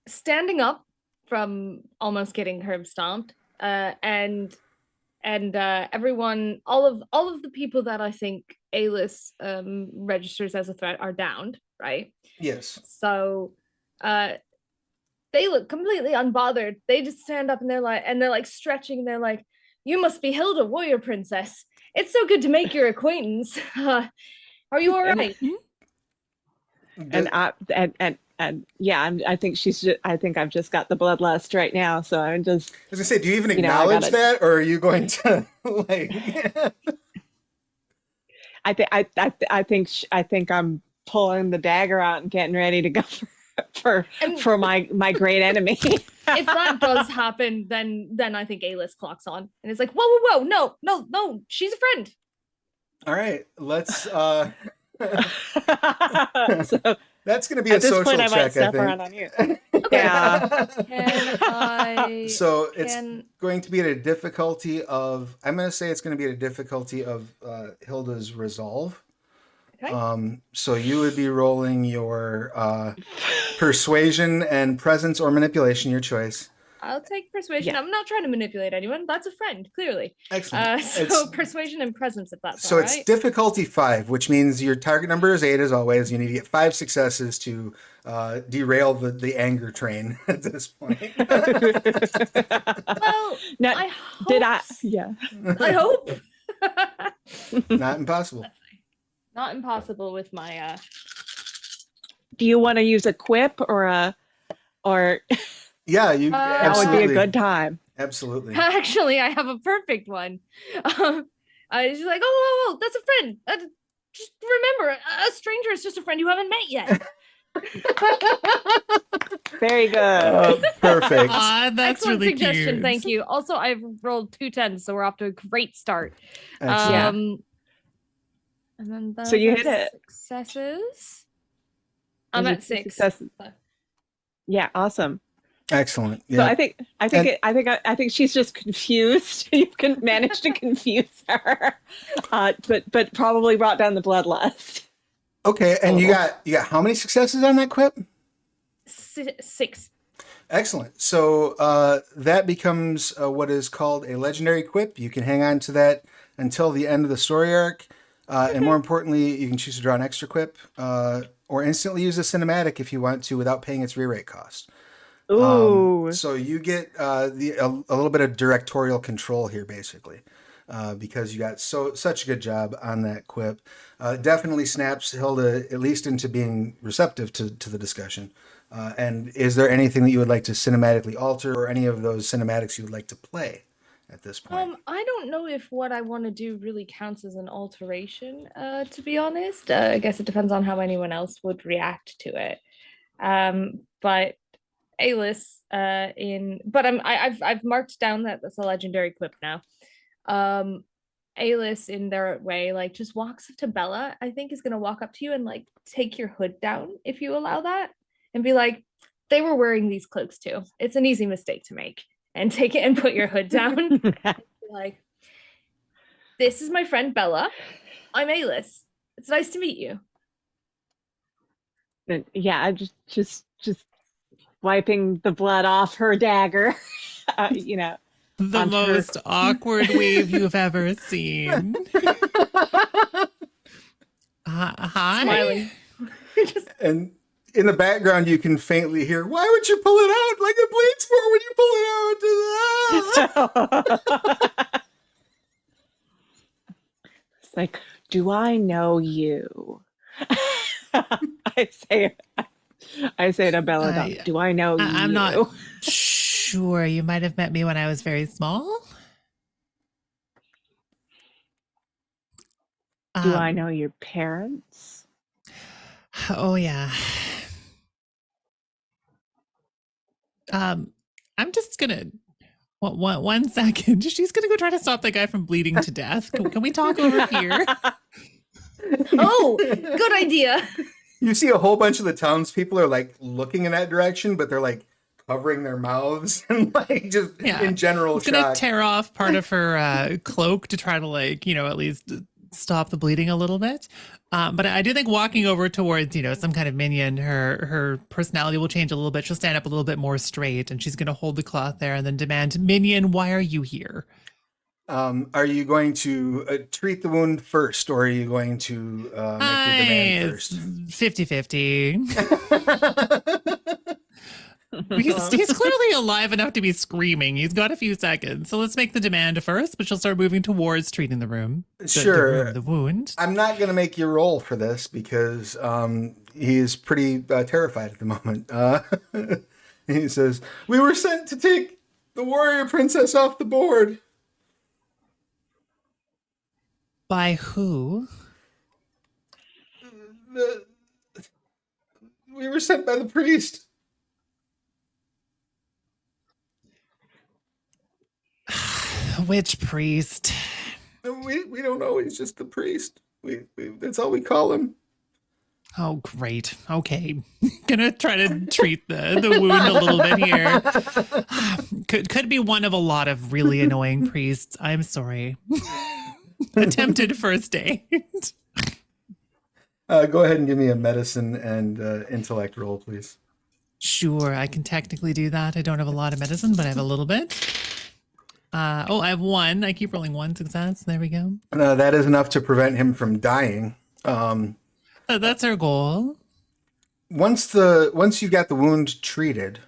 standing up from almost getting herb stomped, and everyone, all of the people that I think Alis registers as a threat are downed, right? Yes. So they look completely unbothered. They just stand up and they're like stretching, and they're like, "You must be Hilda, warrior princess. It's so good to make your acquaintance. Are you all right?" And yeah, I think I've just got the bloodlust right now. So I'm just. I was gonna say, do you even acknowledge that, or are you going to like? I think I'm pulling the dagger out and getting ready to go for my great enemy. If that does happen, then I think Alis clocks on and it's like, whoa, no, she's a friend. All right, let's. That's going to be a At this social point, I might check, I step around think. on you. Yeah. Can I? So it's Can going to be at a difficulty of, I'm going to say it's going to be at a difficulty of Hilda's resolve. okay. So you would be rolling your persuasion and presence or manipulation, your choice. I'll take persuasion. Yeah. I'm not trying to manipulate anyone. That's a friend, clearly. Excellent. So persuasion and presence, if that's So all it's right. difficulty 5, which means your target number is 8 as always. You need to get 5 successes to derail the anger train at this point. Well, Now, I hope. did I? Yeah. I hope. Not impossible. Not impossible with my. Do you want to use a quip or Yeah, you that would absolutely. be a good time? Absolutely. Actually, I have a perfect one. She's like, oh, that's a friend. Just remember, a stranger is just a friend you haven't met yet. Very good. Perfect. That's Excellent really suggestion. cute. Thank you. Also, I've rolled 2 10s, so we're off to a great start. Excellent. And then those So you are hit it. Successes. I'm Those are at 2 6. successes. Yeah, awesome. Excellent. So Yeah. I think she's just confused. You can manage to confuse her, but probably brought down the bloodlust. Okay, and you got how many successes on that quip? 6. Excellent. So that becomes what is called a legendary quip. You can hang on to that until the end of the story arc. And more importantly, you can choose to draw an extra quip or instantly use a cinematic if you want to without paying its rewrite cost. Ooh. So you get a little bit of directorial control here, basically, because you got such a good job on that quip. Definitely snaps Hilda at least into being receptive to the discussion. And is there anything that you would like to cinematically alter, or any of those cinematics you would like to play at this point? I don't know if what I want to do really counts as an alteration, to be honest. I guess it depends on how anyone else would react to it. But Alice, I've marked down that that's a legendary quip now. Alice, in their way, like just walks up to Bella. I think is gonna walk up to you and like take your hood down if you allow that, and be like, "They were wearing these cloaks too. It's an easy mistake to make." And take it and put your hood down. Like, this is my friend Bella. I'm Alice. It's nice to meet you. Yeah, I'm just wiping the blood off her dagger. The onto her. most awkward wave you've ever seen. Hi. Smiling. Just, And in the background, you can faintly hear, "Why would you pull it out? Like it bleeds more when you pull it out." It's like, do I know you? I say to Bella, do I know you? I'm not sure. You might have met me when I was very small. Do I know your parents? Oh yeah. I'm just gonna one second. She's gonna go try to stop that guy from bleeding to death. Can we talk over here? oh, good idea. You see a whole bunch of the townspeople are like looking in that direction, but they're like covering their mouths and like just in general It's gonna shock. tear off part of her cloak to try to like, at least stop the bleeding a little bit. But I do think walking over towards, some kind of minion, her personality will change a little bit. She'll stand up a little bit more straight and she's gonna hold the cloth there and then demand, "Minion, why are you here?" Are you going to treat the wound first, or are you going to make your demand first? 50-50. He's clearly alive enough to be screaming. He's got a few seconds. So let's make the demand first, but she'll start moving towards treating the room. Sure. The wound. I'm not going to make you roll for this because he is pretty terrified at the moment. He says, "We were sent to take the warrior princess off the board." By who? We were sent by the priest. Which priest? We don't know. He's just the priest. We that's all we call him. Oh, great. Okay. Gonna try to treat the wound a little bit here. Could be one of a lot of really annoying priests. I'm sorry. Attempted first aid. Go ahead and give me a medicine and intellect roll, please. Sure, I can technically do that. I don't have a lot of medicine, but I have a little bit. I have one. I keep rolling one success. There we go. That is enough to prevent him from dying. That's our goal. Once you've got the wound treated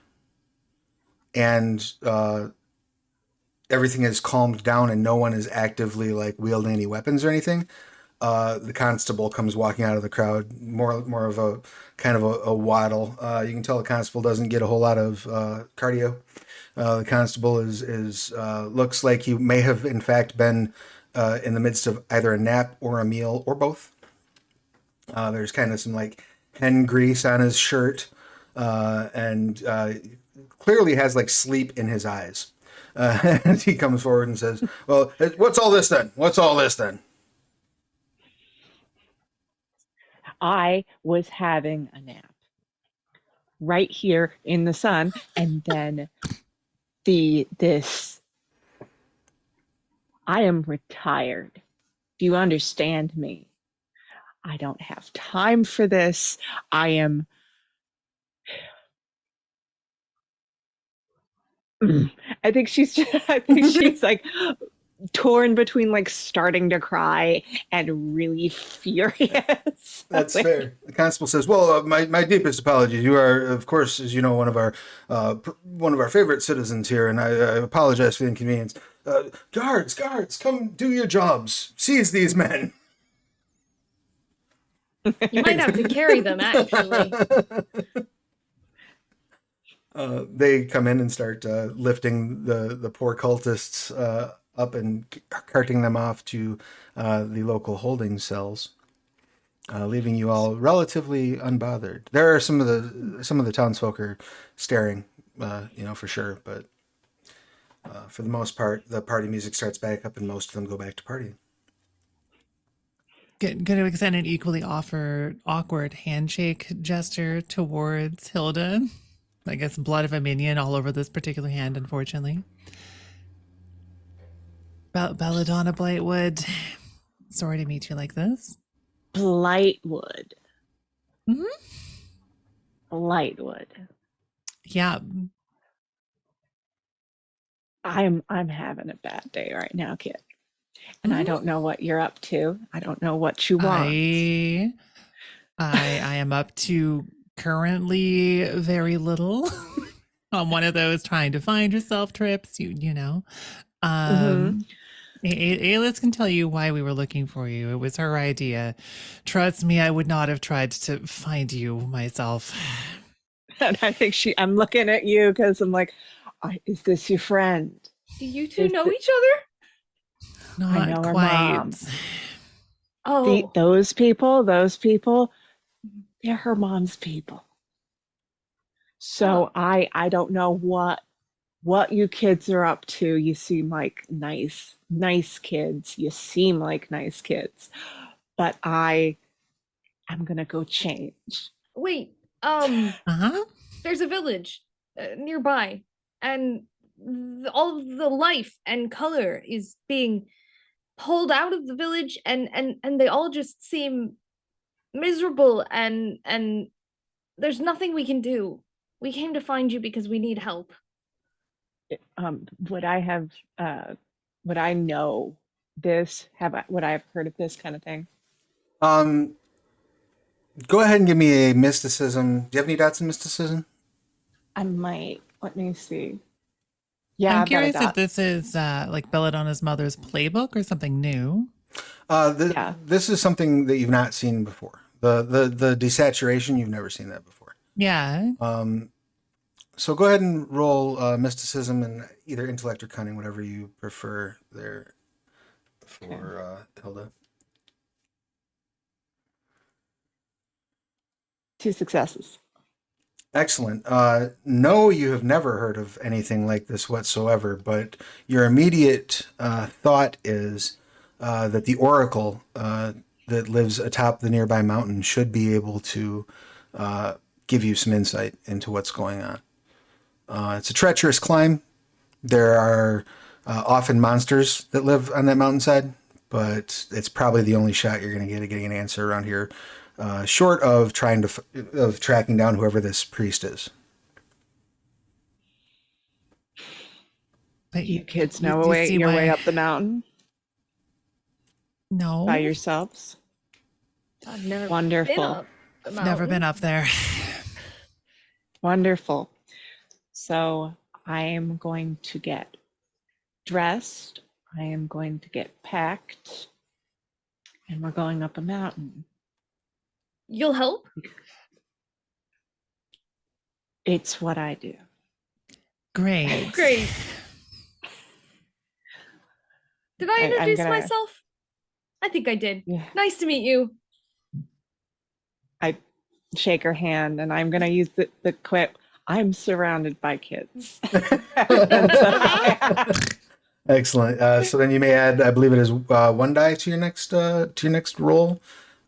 and everything is calmed down and no one is actively like wielding any weapons or anything, the constable comes walking out of the crowd, more of a kind of a waddle. You can tell the constable doesn't get a whole lot of cardio. The constable is looks like he may have in fact been in the midst of either a nap or a meal or both. There's kind of some like hen grease on his shirt, and clearly has like sleep in his eyes. And he comes forward and says, "Well, what's all this then? What's all this then?" I was having a nap right here in the sun, and then this I am retired. Do you understand me? I don't have time for this. I think I think she's like torn between like starting to cry and really furious. That's fair. The constable says, "Well, my deepest apologies. You are, of course, as you know, one of our favorite citizens here, and I apologize for the inconvenience. Guards, come do your jobs. Seize these men." You might have to carry them, actually. They come in and start lifting the poor cultists up and carting them off to the local holding cells, leaving you all relatively unbothered. There are some of the townsfolk are staring, for sure, but for the most part, the party music starts back up, and most of them go back to partying. Going to extend an equally awkward handshake gesture towards Hilda. I guess blood of a minion all over this particular hand, unfortunately. Belladonna Blightwood. Sorry to meet you like this. Blightwood. Mm-hmm. Blightwood. Yeah. I'm having a bad day right now, kid. And I don't know what you're up to. I don't know what you want. I am up to currently very little on one of those trying to find yourself trips, you know. Aylis can tell you why we were looking for you. It was her idea. Trust me, I would not have tried to find you myself. And I think I'm looking at you because I'm like, is this your friend? Do you two know each other? Not know her quite. mom. Oh, those people, they're her mom's people. So I don't know what you kids are up to. You seem like nice kids. You seem like nice kids. But I'm gonna go change. wait. Uh-huh. There's a village nearby, and all of the life and color is being pulled out of the village, and they all just seem miserable, and there's nothing we can do. We came to find you because we need help. Would I know this? Would I have heard of this kind of thing? Go ahead and give me a mysticism. Do you have any dots in mysticism? I might. Let me see. Yeah, I'm curious if this is like Belladonna's mother's playbook or something new. This is something that you've not seen before. The desaturation, you've never seen that before. Yeah. So go ahead and roll mysticism and either intellect or cunning, whatever you prefer there for Hilda. 2 successes. Excellent. No, you have never heard of anything like this whatsoever, but your immediate thought is that the Oracle that lives atop the nearby mountain should be able to give you some insight into what's going on. It's a treacherous climb. There are often monsters that live on that mountainside, but it's probably the only shot you're going to get at getting an answer around here, short of tracking down whoever this priest is. But You kids you know do way see your way why- up the mountain No, by yourselves. I've never been Wonderful. up the never been mountain. up there. Wonderful. So I am going to get dressed. I am going to get packed. And we're going up a mountain. You'll help? It's what I do. Great. Great. Did I I'm introduce gonna- myself? I think I did. Yeah. Nice to meet you. I shake her hand and I'm going to use the quip. I'm surrounded by kids. Excellent. So then you may add, I believe it is 1 die to your next roll.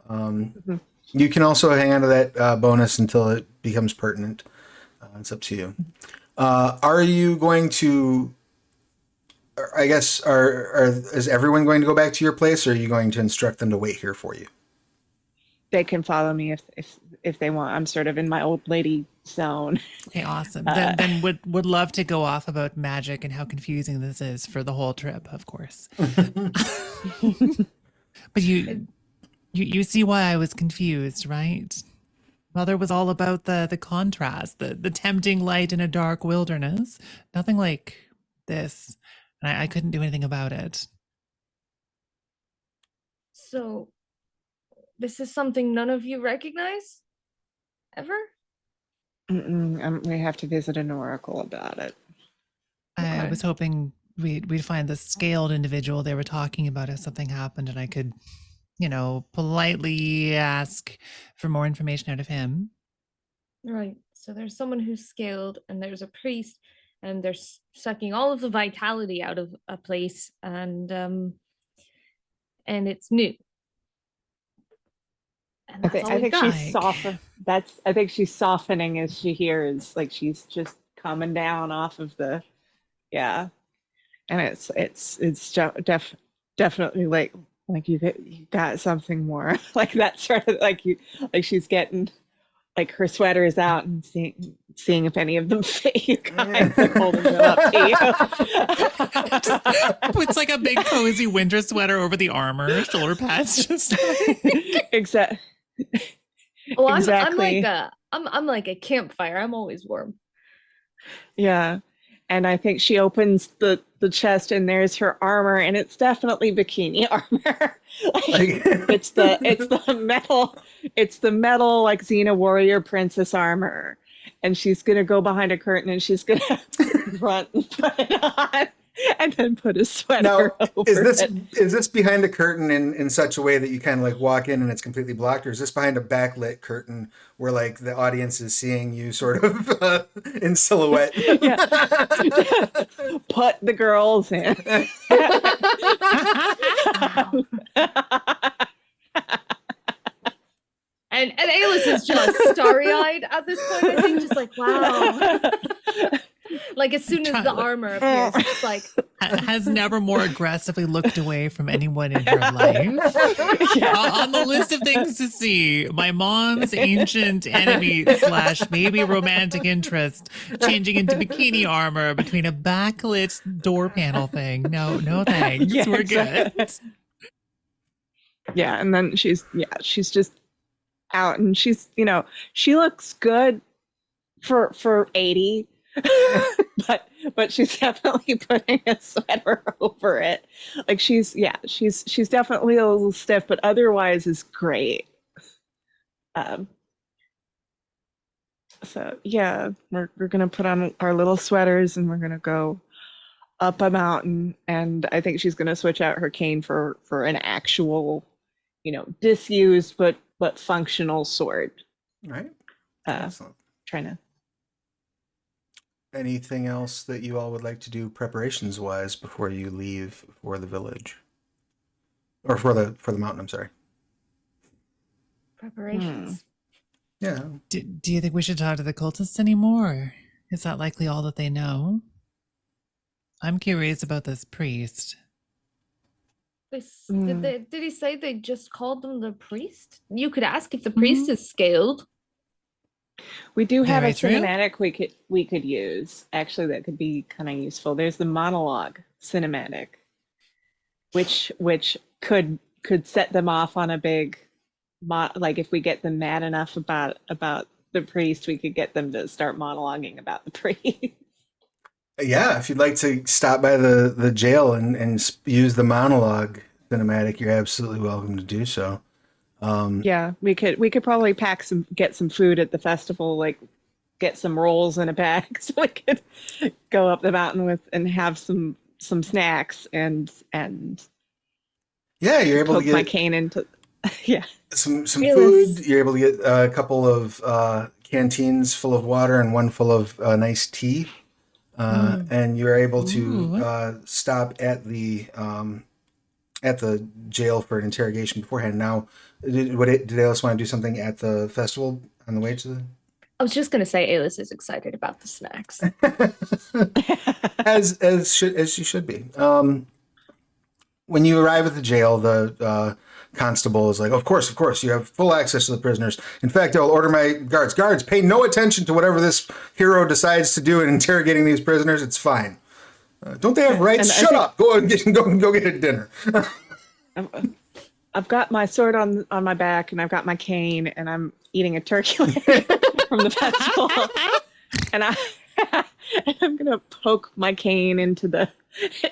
You can also hang on to that bonus until it becomes pertinent. It's up to you. Are you going to? I guess is everyone going to go back to your place, or are you going to instruct them to wait here for you? They can follow me if they want. I'm sort of in my old lady zone. Okay, awesome. Then would love to go off about magic and how confusing this is for the whole trip, of course. But you see why I was confused, right? Mother was all about the contrast, the tempting light in a dark wilderness. Nothing like this. And I couldn't do anything about it. So, this is something none of you recognize? Ever? We have to visit an oracle about it. I Okay. was hoping we'd find the scaled individual they were talking about if something happened, and I could, politely ask for more information out of him. Right. So there's someone who's skilled, and there's a priest, and they're sucking all of the vitality out of a place, and it's new. And I that's all think we've got. she's soften. I think she's softening as she hears, like she's just coming down off of the, yeah. And it's definitely like you got something more like that sort of like she's getting like her sweater is out and seeing if any of them fit you guys, like holding them up to you. Puts like a big cozy winter sweater over the armor, shoulder pads, just Exactly. Well, Exactly. I'm like a campfire. I'm always warm. Yeah. And I think she opens the chest and there's her armor, and it's definitely bikini armor. it's the metal like Xena warrior princess armor. And she's gonna go behind a curtain and she's gonna run and put it on and then put a sweater Now, over is this behind a curtain in such a way that you kind of like walk in and it's completely blocked, or is this behind a backlit curtain where like the audience is seeing you sort of in silhouette? Yeah. Put the girls in. And Aylis is just starry-eyed at this point, I think, just like, wow. Like as soon as the armor appears, it's like has never more aggressively looked away from anyone in her life. On the list of things to see, my mom's ancient enemy / maybe romantic interest changing into bikini armor between a backlit door panel thing. No thanks. Yeah, We're good. Yeah, and then she's just out, and she's she looks good for 80. but she's definitely putting a sweater over it. Like she's definitely a little stiff, but otherwise is great. So yeah, we're gonna put on our little sweaters and we're gonna go up a mountain, and I think she's gonna switch out her cane for an actual, disused but functional sword. Right. Uh, Excellent. Trying to. Anything else that you all would like to do preparations wise before you leave for the village, or for the mountain? I'm sorry. Preparations. Yeah. Do you think we should talk to the cultists anymore? Or is that likely all that they know? I'm curious about this priest. Did he say they just called them the priest? You could ask if the priest is scaled. We do have a Very true. cinematic we could use. Actually, that could be kind of useful. There's the monologue cinematic, which could set them off on a big, like if we get them mad enough about the priest, we could get them to start monologuing about the priest. Yeah, if you'd like to stop by the jail and use the monologue cinematic, you're absolutely welcome to do so. Yeah, we could probably get some food at the festival, like get some rolls in a bag, so we could go up the mountain with and have some snacks and Yeah, you're able to poke my get cane into yeah. some food. You're able to get a couple of canteens full of water and one full of nice tea. And you're able to stop at the jail for an interrogation beforehand. Now, did Alice want to do something at the festival on the way to the? I was just gonna say Alice is excited about the snacks. as she should be. When you arrive at the jail, the constable is like, of course, you have full access to the prisoners. In fact, I'll order my guards, pay no attention to whatever this hero decides to do in interrogating these prisoners. It's fine. Don't they have rights? Shut up. Go get a dinner. I've got my sword on my back, and I've got my cane, and I'm eating a turkey leg from the festival. And I'm gonna poke my cane into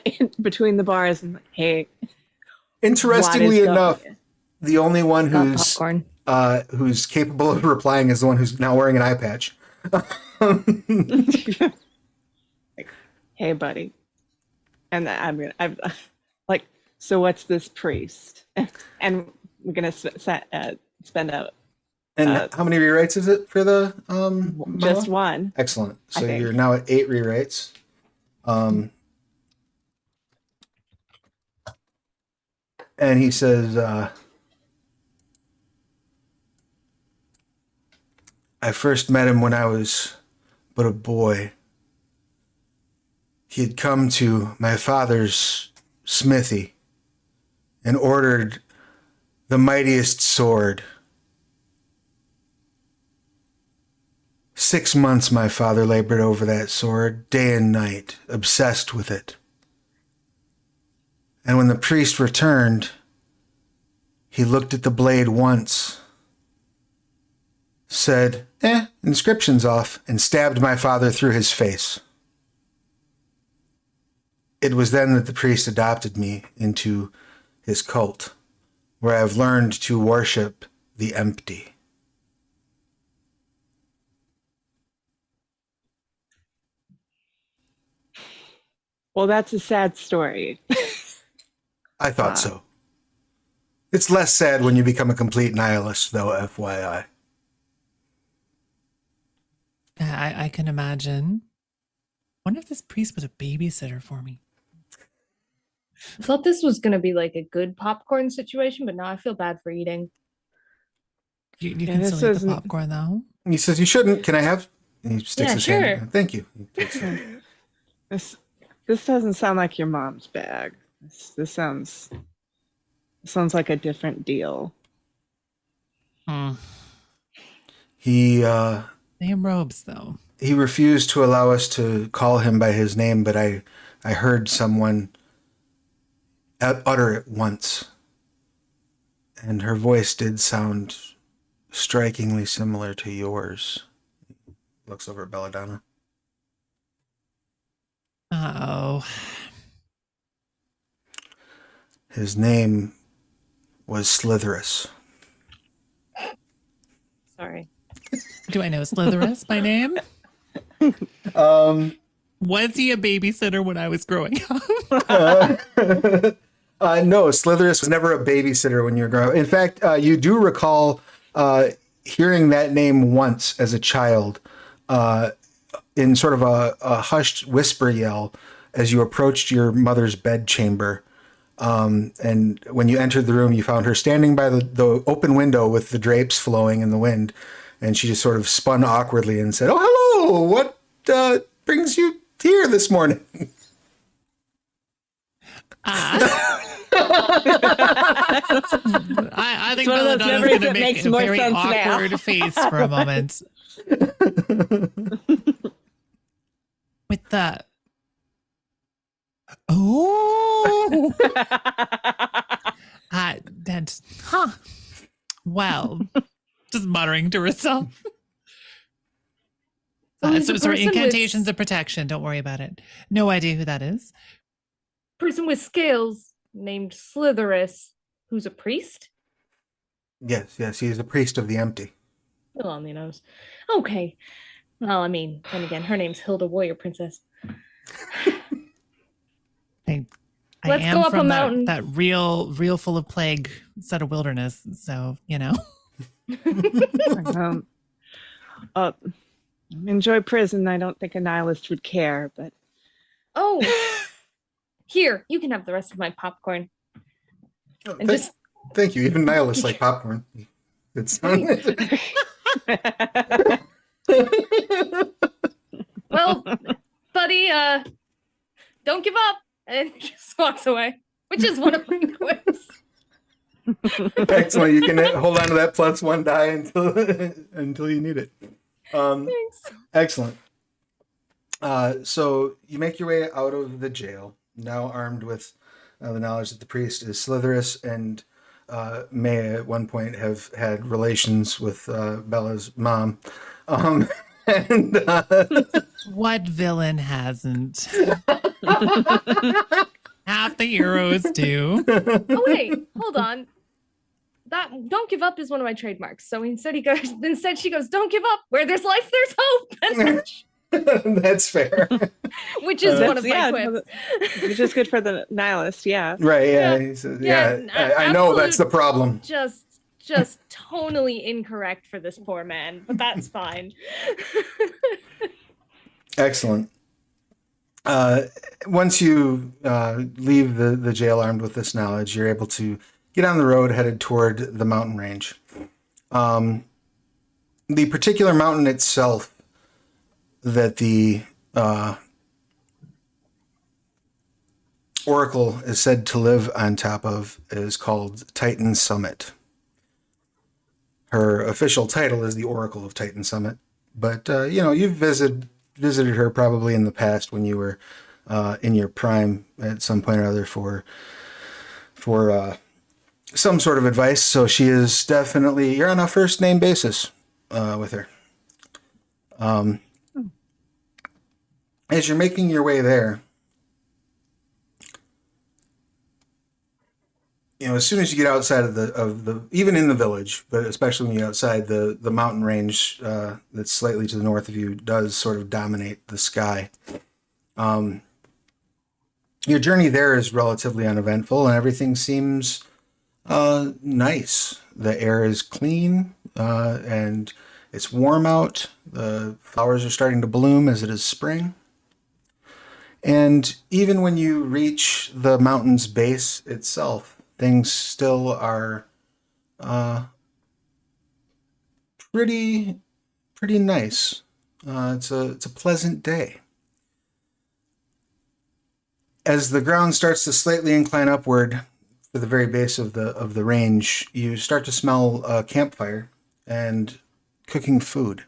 in between the bars and hey. Interestingly enough, the only one Popcorn. who's capable of replying is the one who's now wearing an eye patch. Like, hey, buddy, and I'm like, so what's this priest? And we're gonna spend a. And how many rewrites is it for the just one? Excellent. So you're now at 8 rewrites. And he says, I first met him when I was but a boy. He had come to my father's smithy and ordered the mightiest sword. 6 months my father labored over that sword, day and night, obsessed with it. And when the priest returned, he looked at the blade once, said, inscription's off, and stabbed my father through his face. It was then that the priest adopted me into his cult, where I've learned to worship the empty. Well, that's a sad story. I thought so. It's less sad when you become a complete nihilist, though, FYI. I can imagine. Wonder if this priest was a babysitter for me. I thought this was gonna be like a good popcorn situation, but now I feel bad for eating. You can still eat the popcorn, though. He says, you shouldn't. Can I have? And he sticks his sure. hand. Thank you. He takes it. This doesn't sound like your mom's bag. This sounds like a different deal. He Same robes, though. He refused to allow us to call him by his name, but I heard someone utter it once, and her voice did sound strikingly similar to yours. Looks over at Belladonna. Uh-oh. His name was Slitherus. Sorry. Do I know Slitherus by name? Was he a babysitter when I was growing up? No, Slitherus was never a babysitter when you were growing up. In fact, you do recall hearing that name once as a child in sort of a hushed whisper yell as you approached your mother's bedchamber. And when you entered the room, you found her standing by the open window with the drapes flowing in the wind. And she just sort of spun awkwardly and said, "Oh, hello! What brings you here this morning?" I think one of those Belladonna's memories going to that make makes a more very sense now. awkward face for a moment. With the that well, just muttering to herself. Who's So the sorry, person incantations with of protection. Don't worry about it. No idea who that is. person with scales named Slitherus, who's a priest? Yes, he is a priest of the empty. Well, on the nose. Okay. Well, I mean, then again, her name's Hilda Warrior Princess. I Let's am go up a from mountain. that real full of plague set of wilderness. So, you know. Enjoy prison. I don't think a nihilist would care, but Oh, here, you can have the rest of my popcorn. Oh, And just thank you. Even nihilists like popcorn. It's well, buddy, don't give up. And he just walks away, which is one of my quips. excellent. You can hold on to that +1 die until you need it. Thanks. Excellent. So you make your way out of the jail, now armed with the knowledge that the priest is Slitherus and may at one point have had relations with Bella's mom. And What villain hasn't? Half the heroes do. Oh wait, hold on. That "don't give up" is one of my trademarks. So instead she goes, "Don't give up. Where there's life, there's hope." That's fair. Which is one of my quips. which is good for the nihilist. Yeah. Right. Yeah. Yeah, I know that's the problem. Just tonally incorrect for this poor man, but that's fine. Excellent. Once you leave the jail armed with this knowledge, you're able to get on the road headed toward the mountain range. The particular mountain itself that the Oracle is said to live on top of is called Titan Summit. Her official title is the Oracle of Titan Summit, but you've visited her probably in the past when you were in your prime at some point or other for some sort of advice. So she is definitely, you're on a first name basis with her. As you're making your way there, as soon as you get outside of the even in the village, but especially when you get outside, the mountain range that's slightly to the north of you does sort of dominate the sky. Your journey there is relatively uneventful, and everything seems nice. The air is clean, and it's warm out. The flowers are starting to bloom as it is spring. And even when you reach the mountain's base itself, things still are pretty nice. It's a pleasant day. As the ground starts to slightly incline upward to the very base of the range, you start to smell a campfire and cooking food.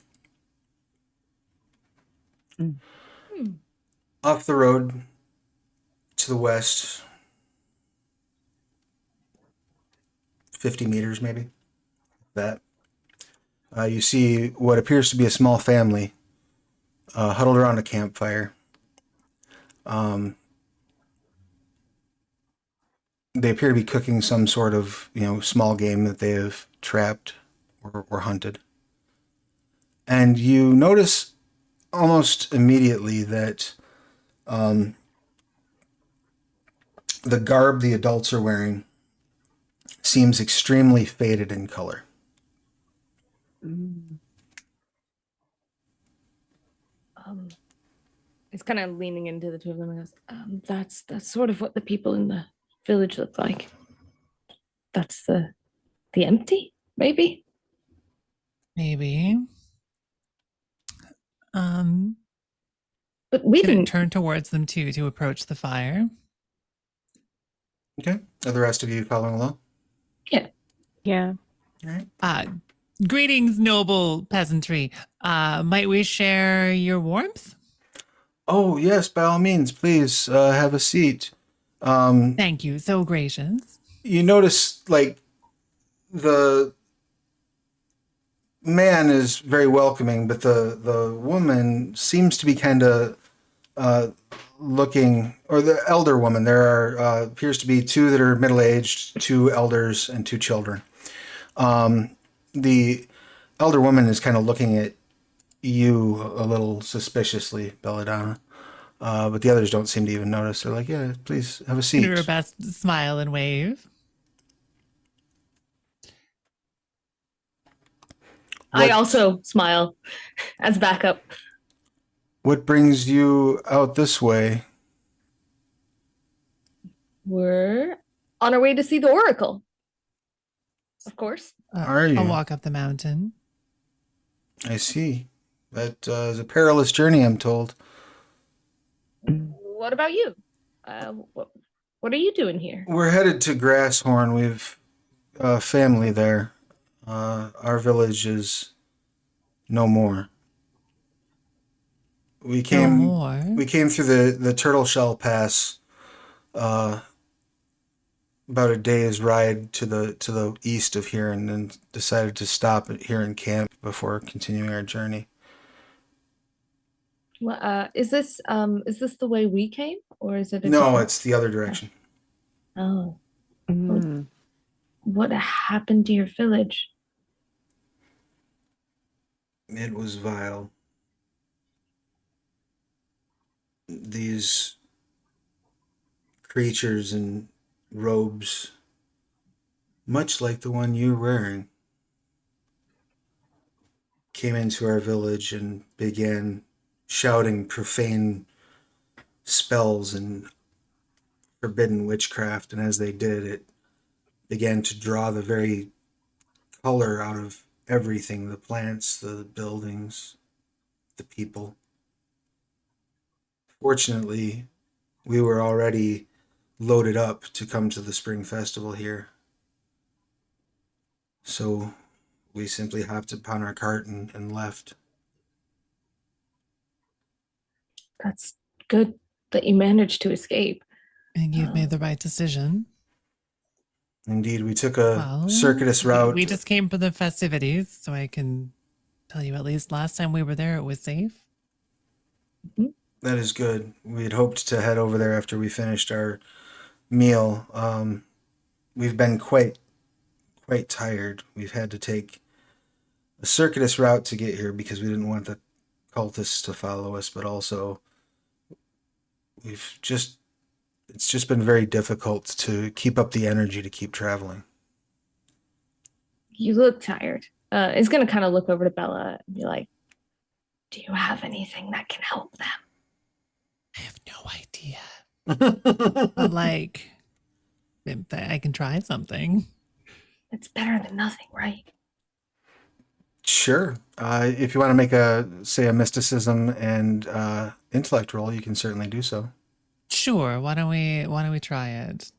Off the road to the west, 50 meters maybe, that you see what appears to be a small family huddled around a campfire. They appear to be cooking some sort of small game that they have trapped or hunted. And you notice almost immediately that the garb the adults are wearing seems extremely faded in color. It's kind of leaning into the two of them and goes, that's sort of what the people in the village look like? That's the empty, maybe? Maybe. But we Can it didn't. turn towards them too to approach the fire? Okay. Are the rest of you following along? Yeah. Yeah. All right. Greetings, noble peasantry. Might we share your warmth? Oh, yes, by all means, please have a seat. Thank you, so gracious. You notice, like, the man is very welcoming, but the woman seems to be kind of looking, or the elder woman. There are appears to be two that are middle aged, two elders, and two children. The elder woman is kind of looking at you a little suspiciously, Belladonna. But the others don't seem to even notice. They're like, "Yeah, please have a seat." Do her best to smile and wave. I also smile as backup. What brings you out this way? We're on our way to see the Oracle. Of course. Are you? I'll walk up the mountain. I see. That is a perilous journey, I'm told. What about you? What are you doing here? We're headed to Grasshorn. We've family there. Our village is no more. We No came. more. We came through the Turtle Shell Pass. About a day's ride to the east of here, and then decided to stop here in camp before continuing our journey. Well, is this the way we came, or is it a No, different- it's the other direction. Oh, Mm. what happened to your village? It was vile. These creatures in robes, much like the one you're wearing, came into our village and began shouting profane spells and forbidden witchcraft. And as they did, it began to draw the very color out of everything, the plants, the buildings, the people. Fortunately, we were already loaded up to come to the spring festival here. So we simply hopped upon our cart and left. That's good that you managed to escape. I think you've made the right decision. Indeed, we took a Well, circuitous route. We just came for the festivities, so I can tell you at least last time we were there, it was safe. That is good. We had hoped to head over there after we finished our meal. We've been quite tired. We've had to take a circuitous route to get here because we didn't want the cultists to follow us, but also it's just been very difficult to keep up the energy to keep traveling. You look tired. Is gonna kind of look over to Bella and be like, "Do you have anything that can help them?" I have no idea. But like, I can try something. It's better than nothing, right? Sure. If you want to make a mysticism and intellect roll, you can certainly do so. Sure. Why don't we try it?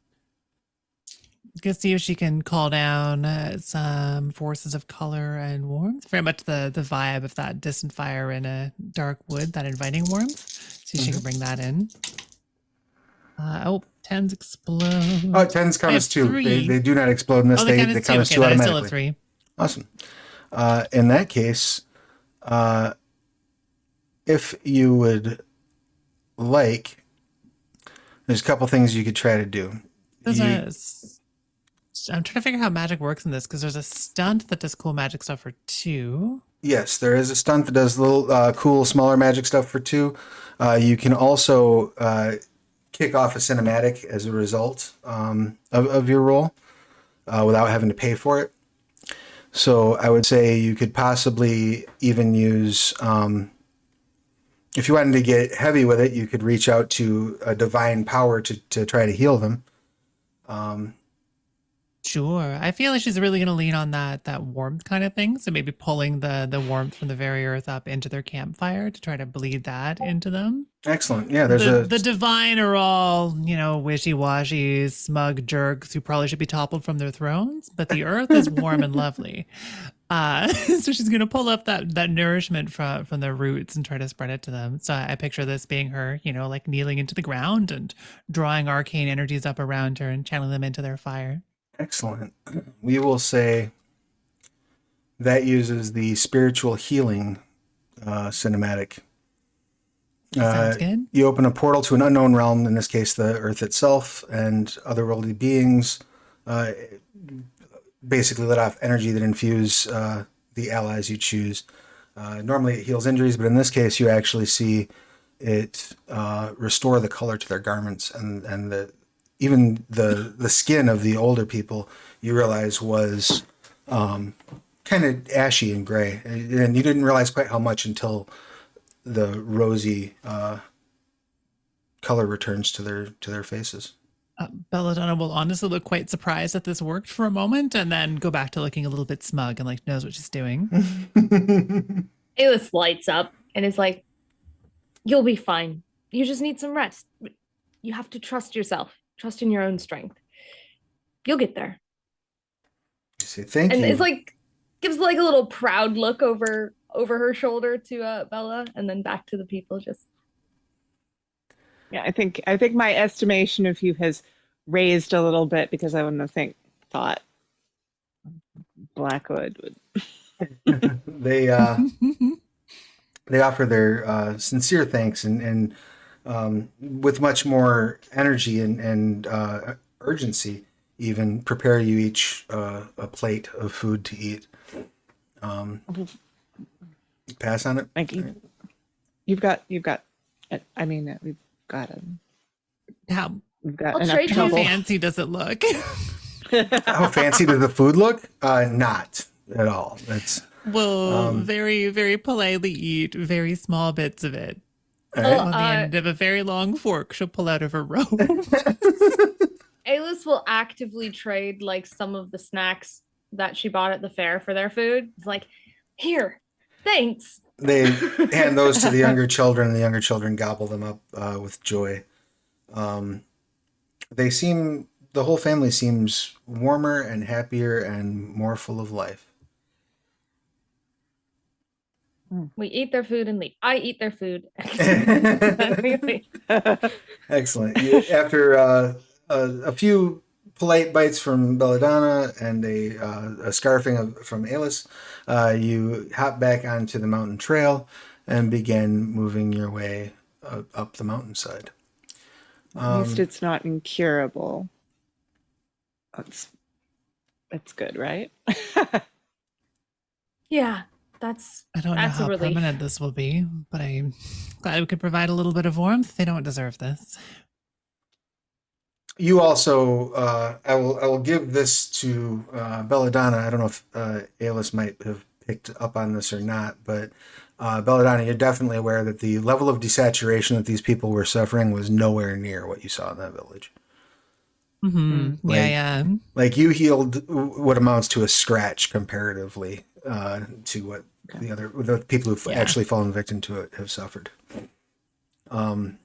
Let's see if she can call down some forces of color and warmth. Very much the vibe of that distant fire in a dark wood, that inviting warmth. See if she can bring that in. 10s explode. Oh, 10s count I as have 2. 3. They do not explode in this. They count They as count 2. as Okay, 2 then I automatically. still have 3. Awesome. In that case, if you would like, there's a couple things you could try to do. I'm trying to figure out how magic works in this because there's a stunt that does cool magic stuff for 2. Yes, there is a stunt that does little cool, smaller magic stuff for 2. You can also kick off a cinematic as a result of your roll without having to pay for it. So I would say you could possibly even use, if you wanted to get heavy with it, you could reach out to a divine power to try to heal them. Sure. I feel like she's really going to lean on that warmth kind of thing. So maybe pulling the warmth from the very earth up into their campfire to try to bleed that into them. Excellent. Yeah, there's The divine are all, wishy-washy, smug jerks who probably should be toppled from their thrones, but the earth is warm and lovely. So she's going to pull up that nourishment from the roots and try to spread it to them. So I picture this being her, like kneeling into the ground and drawing arcane energies up around her and channeling them into their fire. excellent. We will say that uses the spiritual healing cinematic. Sounds good. You open a portal to an unknown realm, in this case, the Earth itself, and otherworldly beings basically let off energy that infuse the allies you choose. Normally it heals injuries, but in this case, you actually see it restore the color to their garments, and even the skin of the older people you realize was kind of ashy and gray, and you didn't realize quite how much until the rosy color returns to their faces. Belladonna will honestly look quite surprised that this worked for a moment and then go back to looking a little bit smug and like knows what she's doing. Alis lights up and is like, "You'll be fine. You just need some rest. You have to trust yourself. Trust in your own strength. You'll get there." You say thank And you. it's like gives like a little proud look over her shoulder to Bella, and then back to the people. Just Yeah, I think my estimation of you has raised a little bit because I wouldn't have thought Blackwood would. they offer their sincere thanks and with much more energy and urgency, even prepare you each a plate of food to eat. Pass on it. Like you've got. I mean, we've got How enough trade you. how trouble. fancy does it look? How fancy does the food look? Not at all. It's We'll very, very politely eat very small bits of it. all right. On the end of a very long fork, she'll pull out of her robe. Alis will actively trade like some of the snacks that she bought at the fair for their food. It's like, "Here, thanks." They hand those to the younger children, and the younger children gobble them up with joy. The whole family seems warmer and happier and more full of life. We eat their food and leave. I eat their food. Excellent. After a few polite bites from Belladonna and a scarfing from Alis, you hop back onto the mountain trail and begin moving your way up the mountainside. At least it's not incurable. That's good, right? Yeah, that's I don't know That's a how relief. permanent this will be, but I'm glad we could provide a little bit of warmth. They don't deserve this. You also, I will give this to Belladonna. I don't know if Alis might have picked up on this or not, but Belladonna, you're definitely aware that the level of desaturation that these people were suffering was nowhere near what you saw in that village. Mm-hmm. Like- Yeah. Like you healed what amounts to a scratch comparatively to what the people who've Yeah. actually fallen victim to it have suffered. But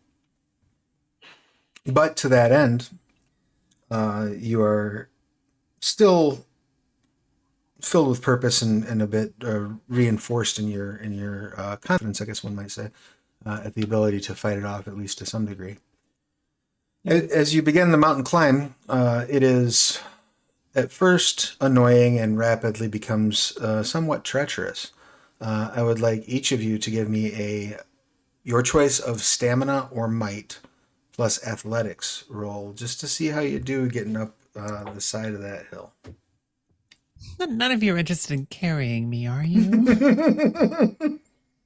to that end, you are still filled with purpose and a bit reinforced in your confidence, I guess one might say, at the ability to fight it off at least to some degree. As you begin the mountain climb, it is at first annoying and rapidly becomes somewhat treacherous. I would like each of you to give me your choice of stamina or might plus athletics roll, just to see how you do getting up the side of that hill. None of you are interested in carrying me, are you?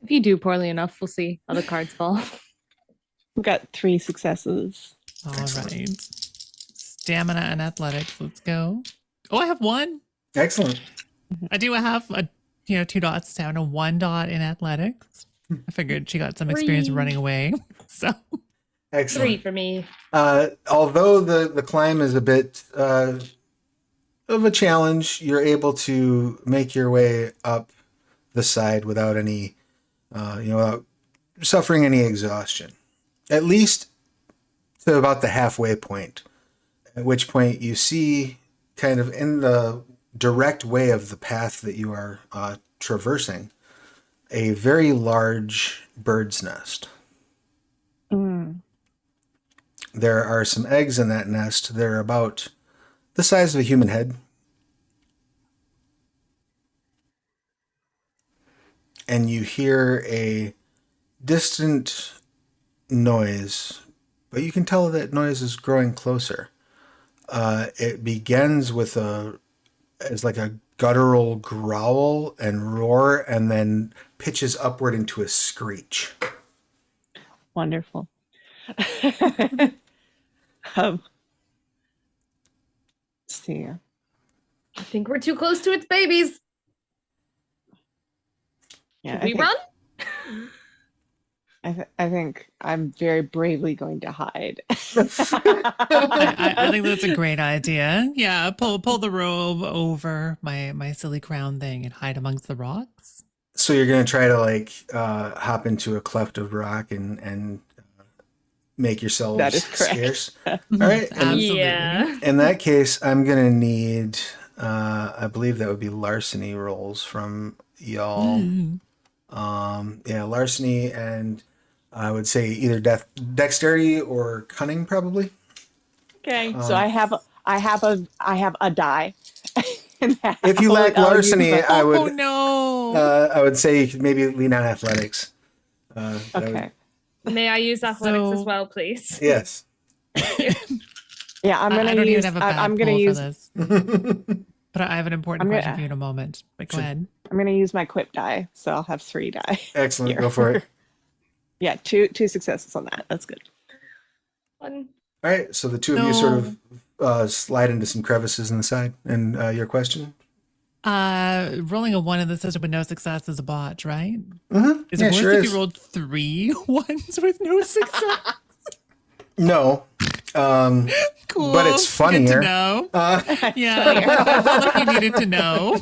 if you do poorly enough, we'll see how the cards fall. We've got 3 successes. All right. Stamina and athletics. Let's go. Oh, I have 1. Excellent. I do have 2 dots down and 1 dot in athletics. I figured she got some experience Three. running away. So Excellent. 3 for me. Although the climb is a bit of a challenge, you're able to make your way up the side without any, without suffering any exhaustion. At least to about the halfway point, at which point you see kind of in the direct way of the path that you are traversing a very large bird's nest. Mm. There are some eggs in that nest. They're about the size of a human head. And you hear a distant noise, but you can tell that noise is growing closer. It begins with as like a guttural growl and roar, and then pitches upward into a screech. Wonderful. Let's see. I think we're too close to its babies. Yeah, Should we run? I think I'm very bravely going to hide. I think that's a great idea. Yeah, pull the robe over my silly crown thing and hide amongst the rocks. So you're going to try to hop into a cleft of rock and make yourselves That is correct. scarce. All right. Absolutely. Yeah. In that case, I'm going to need, I believe that would be larceny rolls from y'all. Mm. Larceny, and I would say either dexterity or cunning, probably. Okay, so I have a die. If you lack larceny, I Oh would no! I would say you could maybe lean on athletics. That would- Okay. May I use athletics So- as well, please? yes. Yeah, I'm gonna I don't use. even have a bad I'm gonna pull use. for this. But I have an important I'm gonna- question for you in a moment. But go Sure. ahead. I'm gonna use my quip die, so I'll have 3 die. Excellent. Here. Go for it. Yeah, two successes on that. That's good. Fun. All right. So the two of you sort of slide into some crevices in the side. And your question? Rolling a 1 in the system with no success is a botch, right? Mm-hmm. Is Yeah, it worse sure if is. you rolled 3 ones with no success? No. Cool. But it's Good funnier. to know. Yeah, I felt like you needed to know.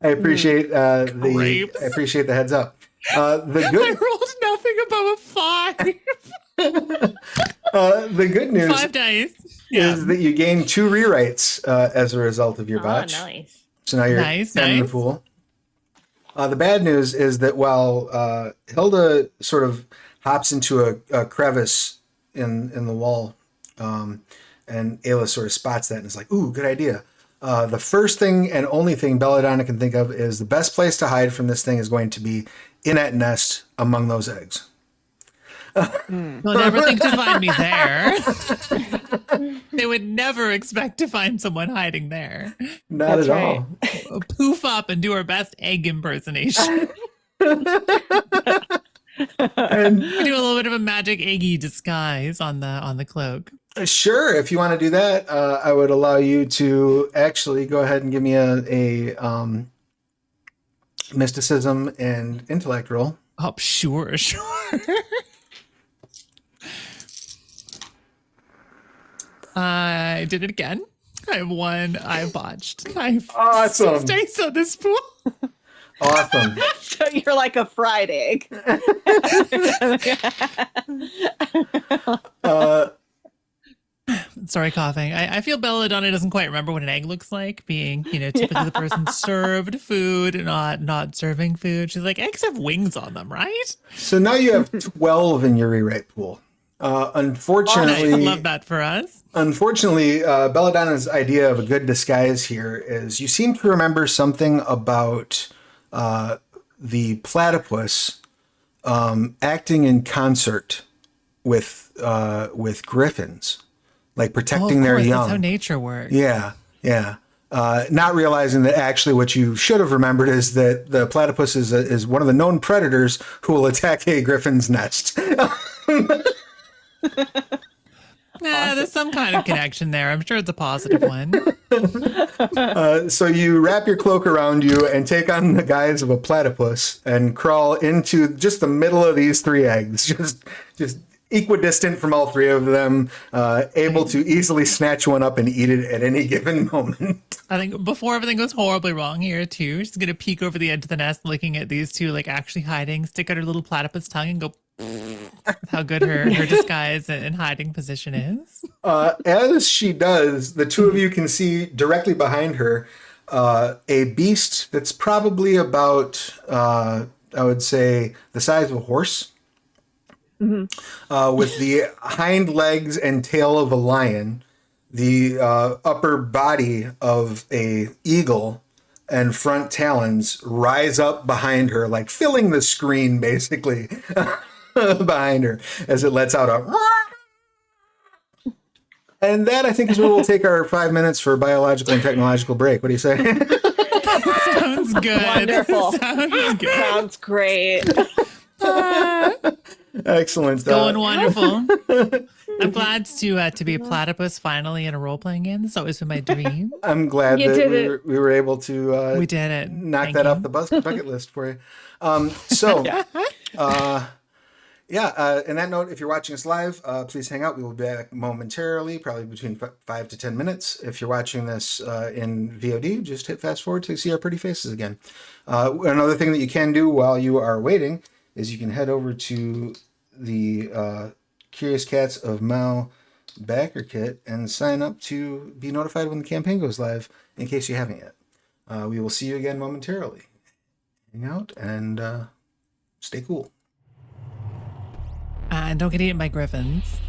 I appreciate Grapes. I appreciate the heads up. The I good rolled nothing above a 5. the good news 5 dice. Yeah. is that you gain 2 rewrites as a result of your Oh, botch. nice. So now you're Nice, 10 in the nice. pool. The bad news is that while Hilda sort of hops into a crevice in the wall, and Ayla sort of spots that and is like, "Ooh, good idea." The first thing and only thing Belladonna can think of is the best place to hide from this thing is going to be in that nest among those eggs. They'll never think to find me there. They would never expect to find someone hiding there. Not That's at right. all. We'll poof up and do our best egg impersonation. And We do a little bit of a magic eggy disguise on the cloak. sure, if you want to do that, I would allow you to actually go ahead and give me a mysticism and intellect roll. Oh, sure. I did it again. I won. I botched. I Awesome. Stays on this pool. Awesome. So you're like a fried egg. Sorry, coughing. I feel Belladonna doesn't quite remember what an egg looks like, being, typically the person served food, not serving food. She's like, eggs have wings on them, right? So now you have 12 in your rewrite pool. Unfortunately, Nice. Love that for us. Unfortunately, Belladonna's idea of a good disguise here is you seem to remember something about the platypus acting in concert with griffins, like protecting of their course, young. That's how nature works. Yeah. Not realizing that actually what you should have remembered is that the platypus is one of the known predators who will attack a griffin's nest. There's some kind of connection there. I'm sure it's a positive one. So you wrap your cloak around you and take on the guise of a platypus and crawl into just the middle of these 3 eggs, just equidistant from all three of them, able to easily snatch one up and eat it at any given moment. I think before everything goes horribly wrong here too, she's gonna peek over the edge of the nest, looking at these two like actually hiding, stick out her little platypus tongue, and go. How good her disguise and hiding position is. As she does, the two of you can see directly behind her a beast that's probably about, I would say, the size of a horse. With the hind legs and tail of a lion, the upper body of a eagle, and front talons rise up behind her, like filling the screen basically behind her as it lets out a. And that, I think, is where we'll take our 5 minutes for biological and technological break. What do you say? Sounds good. Wonderful. Sounds good. Sounds great. Excellent. Going wonderful. I'm glad to be a platypus finally in a role playing game. It's always been my dream. I'm glad You that did we were able to We did it. knock Thank that you. off the bucket list for you. In that note, if you're watching us live, please hang out. We will be back momentarily, probably between 5 to 10 minutes. If you're watching this in VOD, just hit fast forward to see our pretty faces again. Another thing that you can do while you are waiting is you can head over to the Curious Cats of Mao backer kit and sign up to be notified when the campaign goes live, in case you haven't yet. We will see you again momentarily. Hang out and stay cool. And don't get eaten by griffins.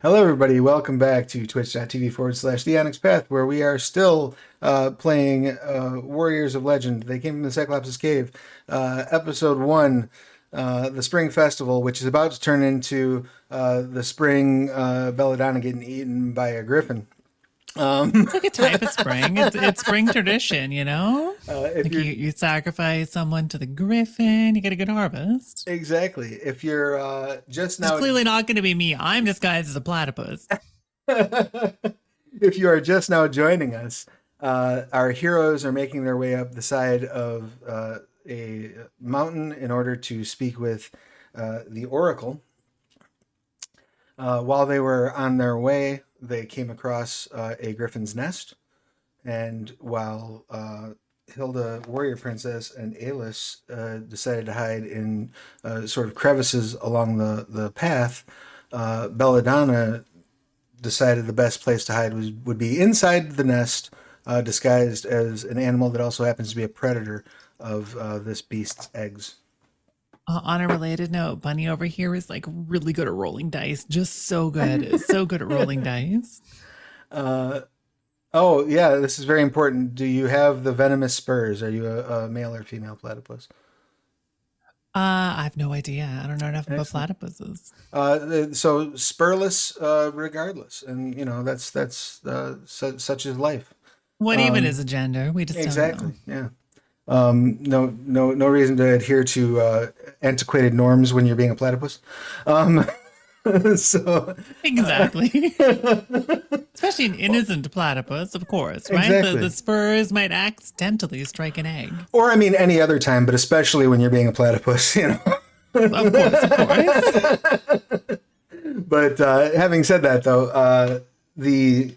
Hello, everybody. Welcome back to twitch.tv/the Onyx Path, where we are still playing Warriors of Legend. They came from the Cyclops' Cave. Episode 1, the Spring Festival, which is about to turn into the spring belladonna getting eaten by a griffin. It's like a type of spring. It's spring tradition, you know? If Like you're you sacrifice someone to the griffin, you get a good harvest. exactly, if you're just It's now, clearly not going to be me. I'm disguised as a platypus. if you are just now joining us, our heroes are making their way up the side of a mountain in order to speak with the Oracle. While they were on their way, they came across a griffin's nest, and while Hilda, Warrior Princess, and Alis decided to hide in sort of crevices along the path, Belladonna decided the best place to hide would be inside the nest, disguised as an animal that also happens to be a predator of this beast's eggs. On a related note, Bunny over here is like really good at rolling dice. Just so good. So good at rolling dice. Oh, yeah, this is very important. Do you have the venomous spurs? Are you a male or female platypus? I have no idea. I don't know enough about Excellent. platypuses. So spurless, regardless, and you know that's such is life. What even is a gender? We just Exactly. don't know. Yeah. No reason to adhere to antiquated norms when you're being a platypus. Um, so Exactly. Especially an innocent platypus, of course, right? Exactly. The spurs might accidentally strike an egg. or I mean any other time, but especially when you're being a platypus, you know. Of course, of course. But having said that, though, the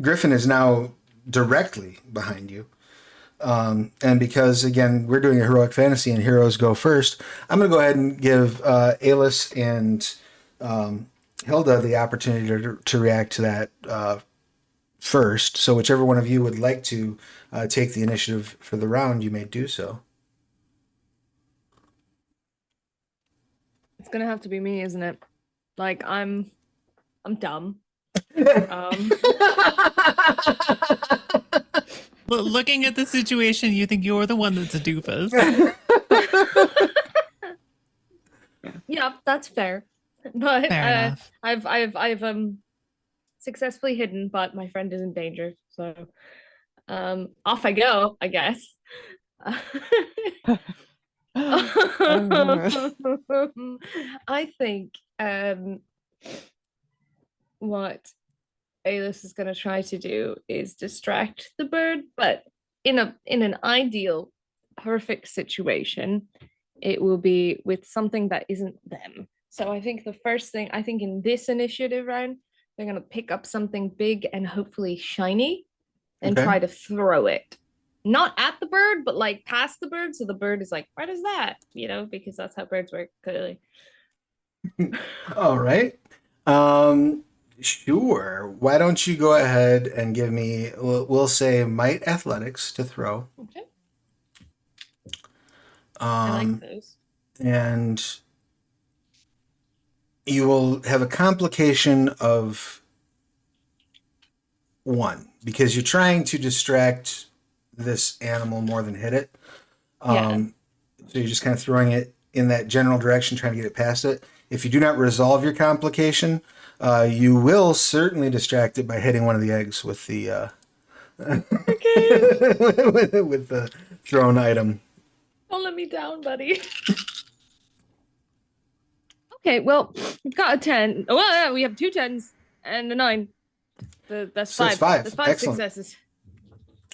griffin is now directly behind you. And because, again, we're doing a heroic fantasy and heroes go first, I'm going to go ahead and give Alis and Hilda the opportunity to react to that first. So whichever one of you would like to take the initiative for the round, you may do so. It's gonna have to be me, isn't it? Like I'm dumb. Looking at the situation, you think you're the one that's a doofus. Yeah, that's fair. But Fair enough. I've successfully hidden, but my friend is in danger. So off I go, I guess. I think what Alis is going to try to do is distract the bird, but in an ideal, perfect situation, it will be with something that isn't them. So I think the first thing, I think in this initiative round, they're going to pick up something big and hopefully shiny and Okay. try to throw it. Not at the bird, but like past the bird. So the bird is like, what is that? You know, because that's how birds work, clearly. All right. Sure. Why don't you go ahead and give me, we'll say might athletics to throw. Okay. I like those. And you will have a complication of 1 because you're trying to distract this animal more than hit it. Yeah. So you're just kind of throwing it in that general direction, trying to get it past it. If you do not resolve your complication, you will certainly distract it by hitting one of the eggs with the with the thrown item. Don't let me down, buddy. Okay, well, we've got a 10. Oh, well, yeah, we have 2 10s and a 9. That's So 5. it's 5. That's 5 Excellent. successes.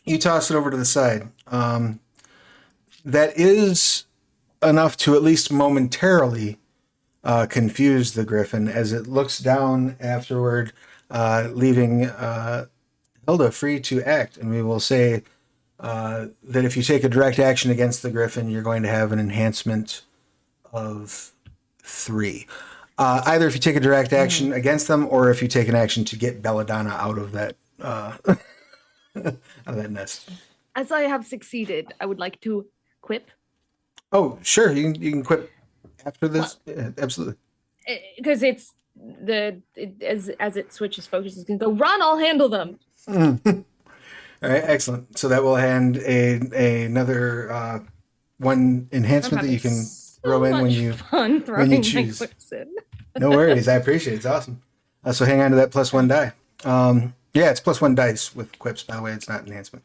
You toss it over to the side. That is enough to at least momentarily confuse the griffin as it looks down afterward, leaving Hilda free to act. And we will say that if you take a direct action against the griffin, you're going to have an enhancement of 3. Either if you take a direct action against them, or if you take an action to get Belladonna out of that out of that nest. As I have succeeded, I would like to quip. Oh, sure. You can quit after this. Yeah, absolutely. Because it's as it switches focus, it's gonna go, run, I'll handle them. All right, excellent. So that will hand another one enhancement that you can throw in when you fun throwing my choose. quips in. No worries. I appreciate it. It's awesome. So hang on to that +1 die. Yeah, it's +1 dice with quips, by the way. It's not enhancement.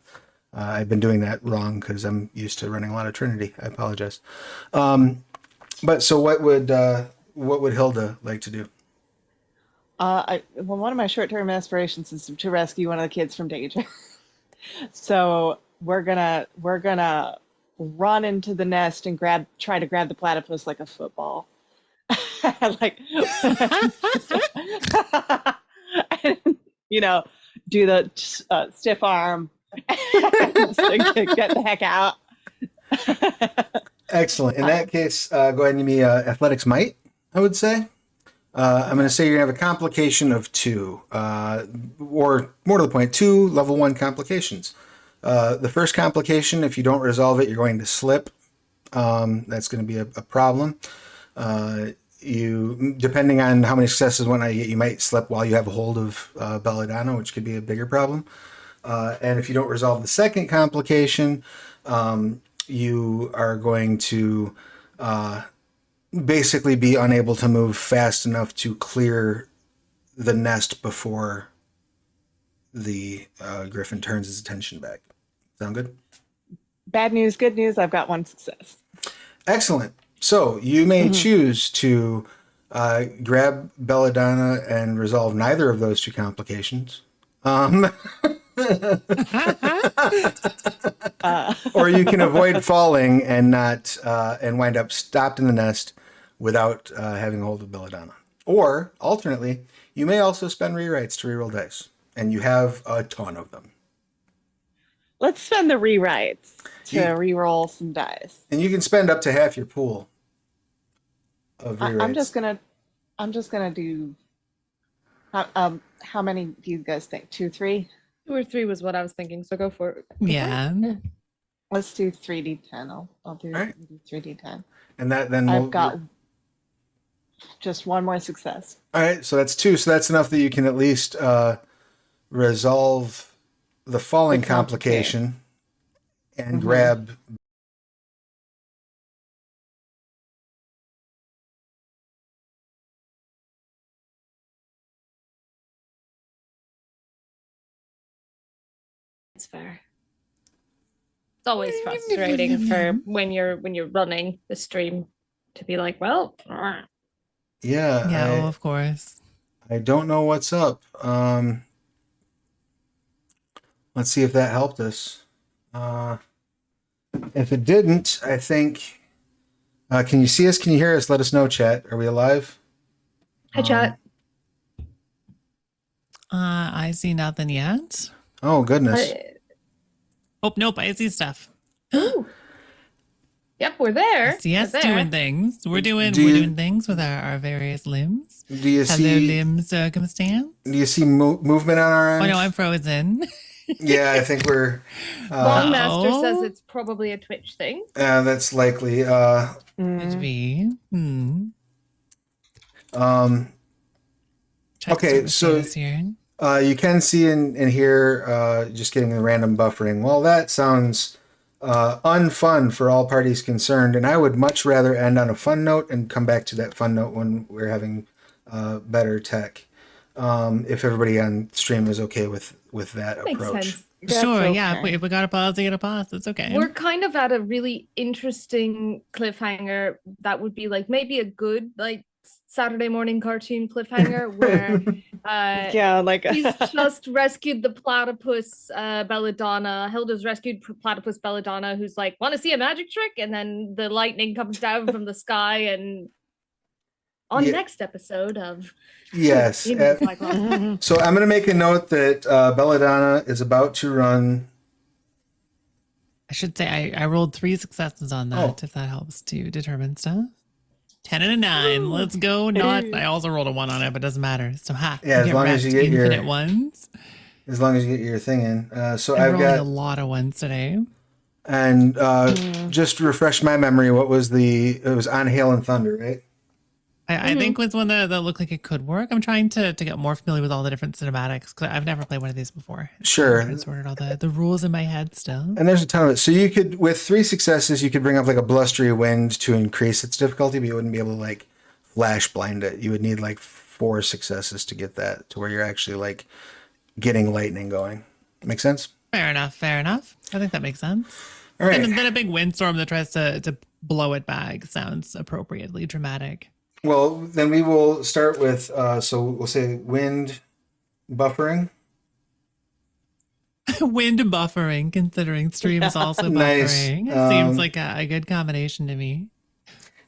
I've been doing that wrong because I'm used to running a lot of Trinity. I apologize. But so what would Hilda like to do? Well, one of my short-term aspirations is to rescue one of the kids from danger. So we're gonna run into the nest and try to grab the platypus like a football. Like, and, do the stiff arm, get the heck out. Excellent. In that case, go ahead and give me athletics might, I would say. I'm going to say you're going to have a complication of 2, or more to the point, 2 level 1 complications. The first complication, if you don't resolve it, you're going to slip. That's going to be a problem. Depending on how many successes and whatnot you get, you might slip while you have a hold of Belladonna, which could be a bigger problem. And if you don't resolve the second complication, you are going to basically be unable to move fast enough to clear the nest before the griffin turns his attention back. Sound good? Bad news, good news. I've got 1 success. Excellent. So you may choose to grab Belladonna and resolve neither of those 2 complications. Or you can avoid falling and not and wind up stopped in the nest without having a hold of Belladonna. Or alternately, you may also spend rewrites to reroll dice, and you have a ton of them. Let's spend the rewrites to reroll some dice. And you can spend up to half your pool of rewrites. I'm just gonna do. How many do you guys think? 2, 3? 2 or 3 was what I was thinking, so go for it. Yeah. Let's do 3d10. I'll do All right. 3d10. And then I've got just 1 more success. All right, so that's 2. So that's enough that you can at least resolve the falling complication and grab. It's fair. It's always frustrating for when you're running the stream to be like, well, Yeah. Yeah, of course. I don't know what's up. Let's see if that helped us. If it didn't, I think. Can you see us? Can you hear us? Let us know, chat. Are we alive? hi chat. I see nothing yet. Oh goodness. Oh, nope, I see stuff. Ooh. Yep, we're there. I see us We're there. doing things. We're doing things with our various limbs. Do you Hello, see limb circumstance. Do you see movement on our end? Oh no, I'm frozen. Yeah, I think we're. Long Master Uh-oh. says it's probably a Twitch thing. That's likely. Could be. Check Okay, service so status here. you can see and hear just getting the random buffering. Well, that sounds unfun for all parties concerned, and I would much rather end on a fun note and come back to that fun note when we're having better tech. If everybody on stream is okay with that Makes approach. sense. That's Sure, okay. yeah. If we got a pause, we got a pause. It's okay. We're kind of at a really interesting cliffhanger that would be like maybe a good like Saturday morning cartoon cliffhanger where Yeah, like he's just rescued the platypus Belladonna. Hilda's rescued platypus Belladonna, who's like, want to see a magic trick? And then the lightning comes down from the sky. And on Yeah. next episode of Yes. Cyclops. So I'm going to make a note that Belladonna is about to run. I should say I rolled 3 successes on that, if that helps to determine stuff. 10 and a 9. Let's go. I also rolled a 1 on it, but it doesn't matter. So Yeah, as long as you get infinite your ones. As long as you get your thing in. So I'm I've rolling got a lot of ones today. and just to refresh my memory. What was it was on Hail and Thunder, right? I think was one that looked like it could work. I'm trying to get more familiar with all the different cinematics because I've never played one of these before. Sure. I'm trying to sort out all the rules in my head still. And there's a ton of it. So you could, with 3 successes, you could bring up like a blustery wind to increase its difficulty, but you wouldn't be able to like flash blind it. You would need like 4 successes to get that to where you're actually like getting lightning going. Make sense? Fair enough. Fair enough. I think that makes sense. All right. And then a big windstorm that tries to blow it back sounds appropriately dramatic. Well, then we will start with, so we'll say wind buffering. Wind buffering, considering stream is also Nice. buffering. It seems like a good combination to me.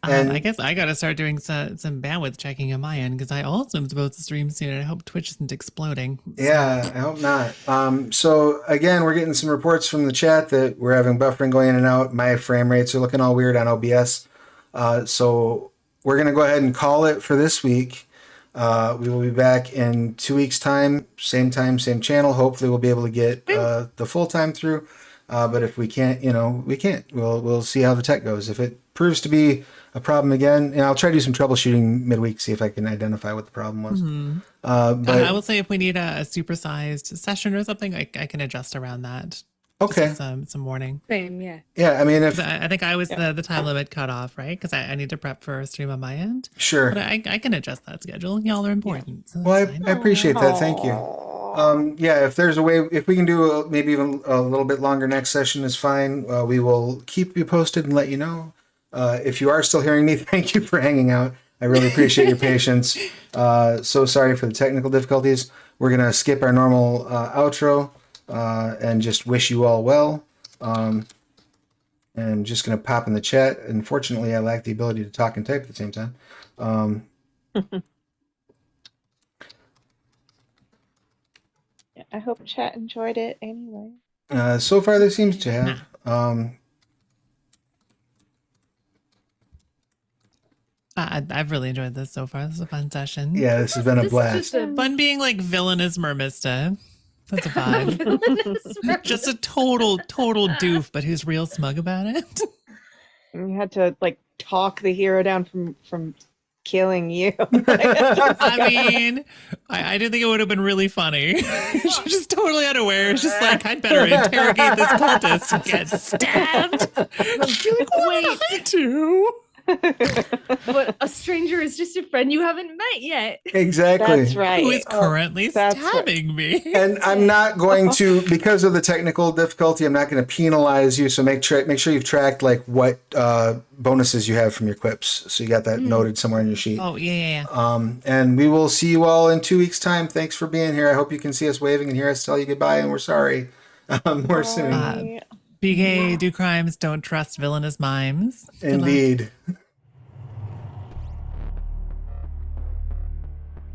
And- I guess I got to start doing some bandwidth checking on my end because I also am supposed to stream soon and I hope Twitch isn't exploding. Yeah, I hope not. So again, we're getting some reports from the chat that we're having buffering going in and out. My frame rates are looking all weird on OBS. So we're going to go ahead and call it for this week. We will be back in 2 weeks' time, same channel. Hopefully we'll be able to get the full time through. But if we can't, we can't. We'll see how the tech goes. If it proves to be a problem again, and I'll try to do some troubleshooting midweek, see if I can identify what the problem was. But I will say if we need a supersized session or something, I can adjust around that. okay, Some warning. Same, yeah. yeah. I mean, if I think I was the time limit cut off, right? Because I need to prep for a stream on my end. sure. But I can adjust that schedule. Y'all are important. So Well, that's I fine. appreciate that. Thank you. Yeah, if there's a way, if we can do maybe even a little bit longer next session is fine. We will keep you posted and let you know. If you are still hearing me, thank you for hanging out. I really appreciate your patience. So sorry for the technical difficulties. We're going to skip our normal outro and just wish you all well. And I'm just going to pop in the chat. Unfortunately, I lack the ability to talk and type at the same time. I hope chat enjoyed it anyway. So far, there seems to have. I've really enjoyed this so far. This is a fun session. Yeah, this has been a This is blast. just a Fun being like villainous Mermista. That's a vibe. Just a total doof, but who's real smug about it. And you had to like talk the hero down from killing you. I mean, I do think it would have been really funny. She's just totally unaware. It's just like, I'd better interrogate this cultist and get stabbed. You're like, what did I do? But a stranger is just a friend you haven't met yet. Exactly. That's right. Who is currently that's stabbing me? And I'm not going to, because of the technical difficulty, I'm not going to penalize you. So make sure you've tracked like what bonuses you have from your quips. So you got that noted somewhere in your sheet. Oh, yeah. And we will see you all in 2 weeks' time. Thanks for being here. I hope you can see us waving and hear us tell you goodbye. And we're sorry. More soon. BK, do crimes, don't trust villainous mimes. Good luck. Indeed.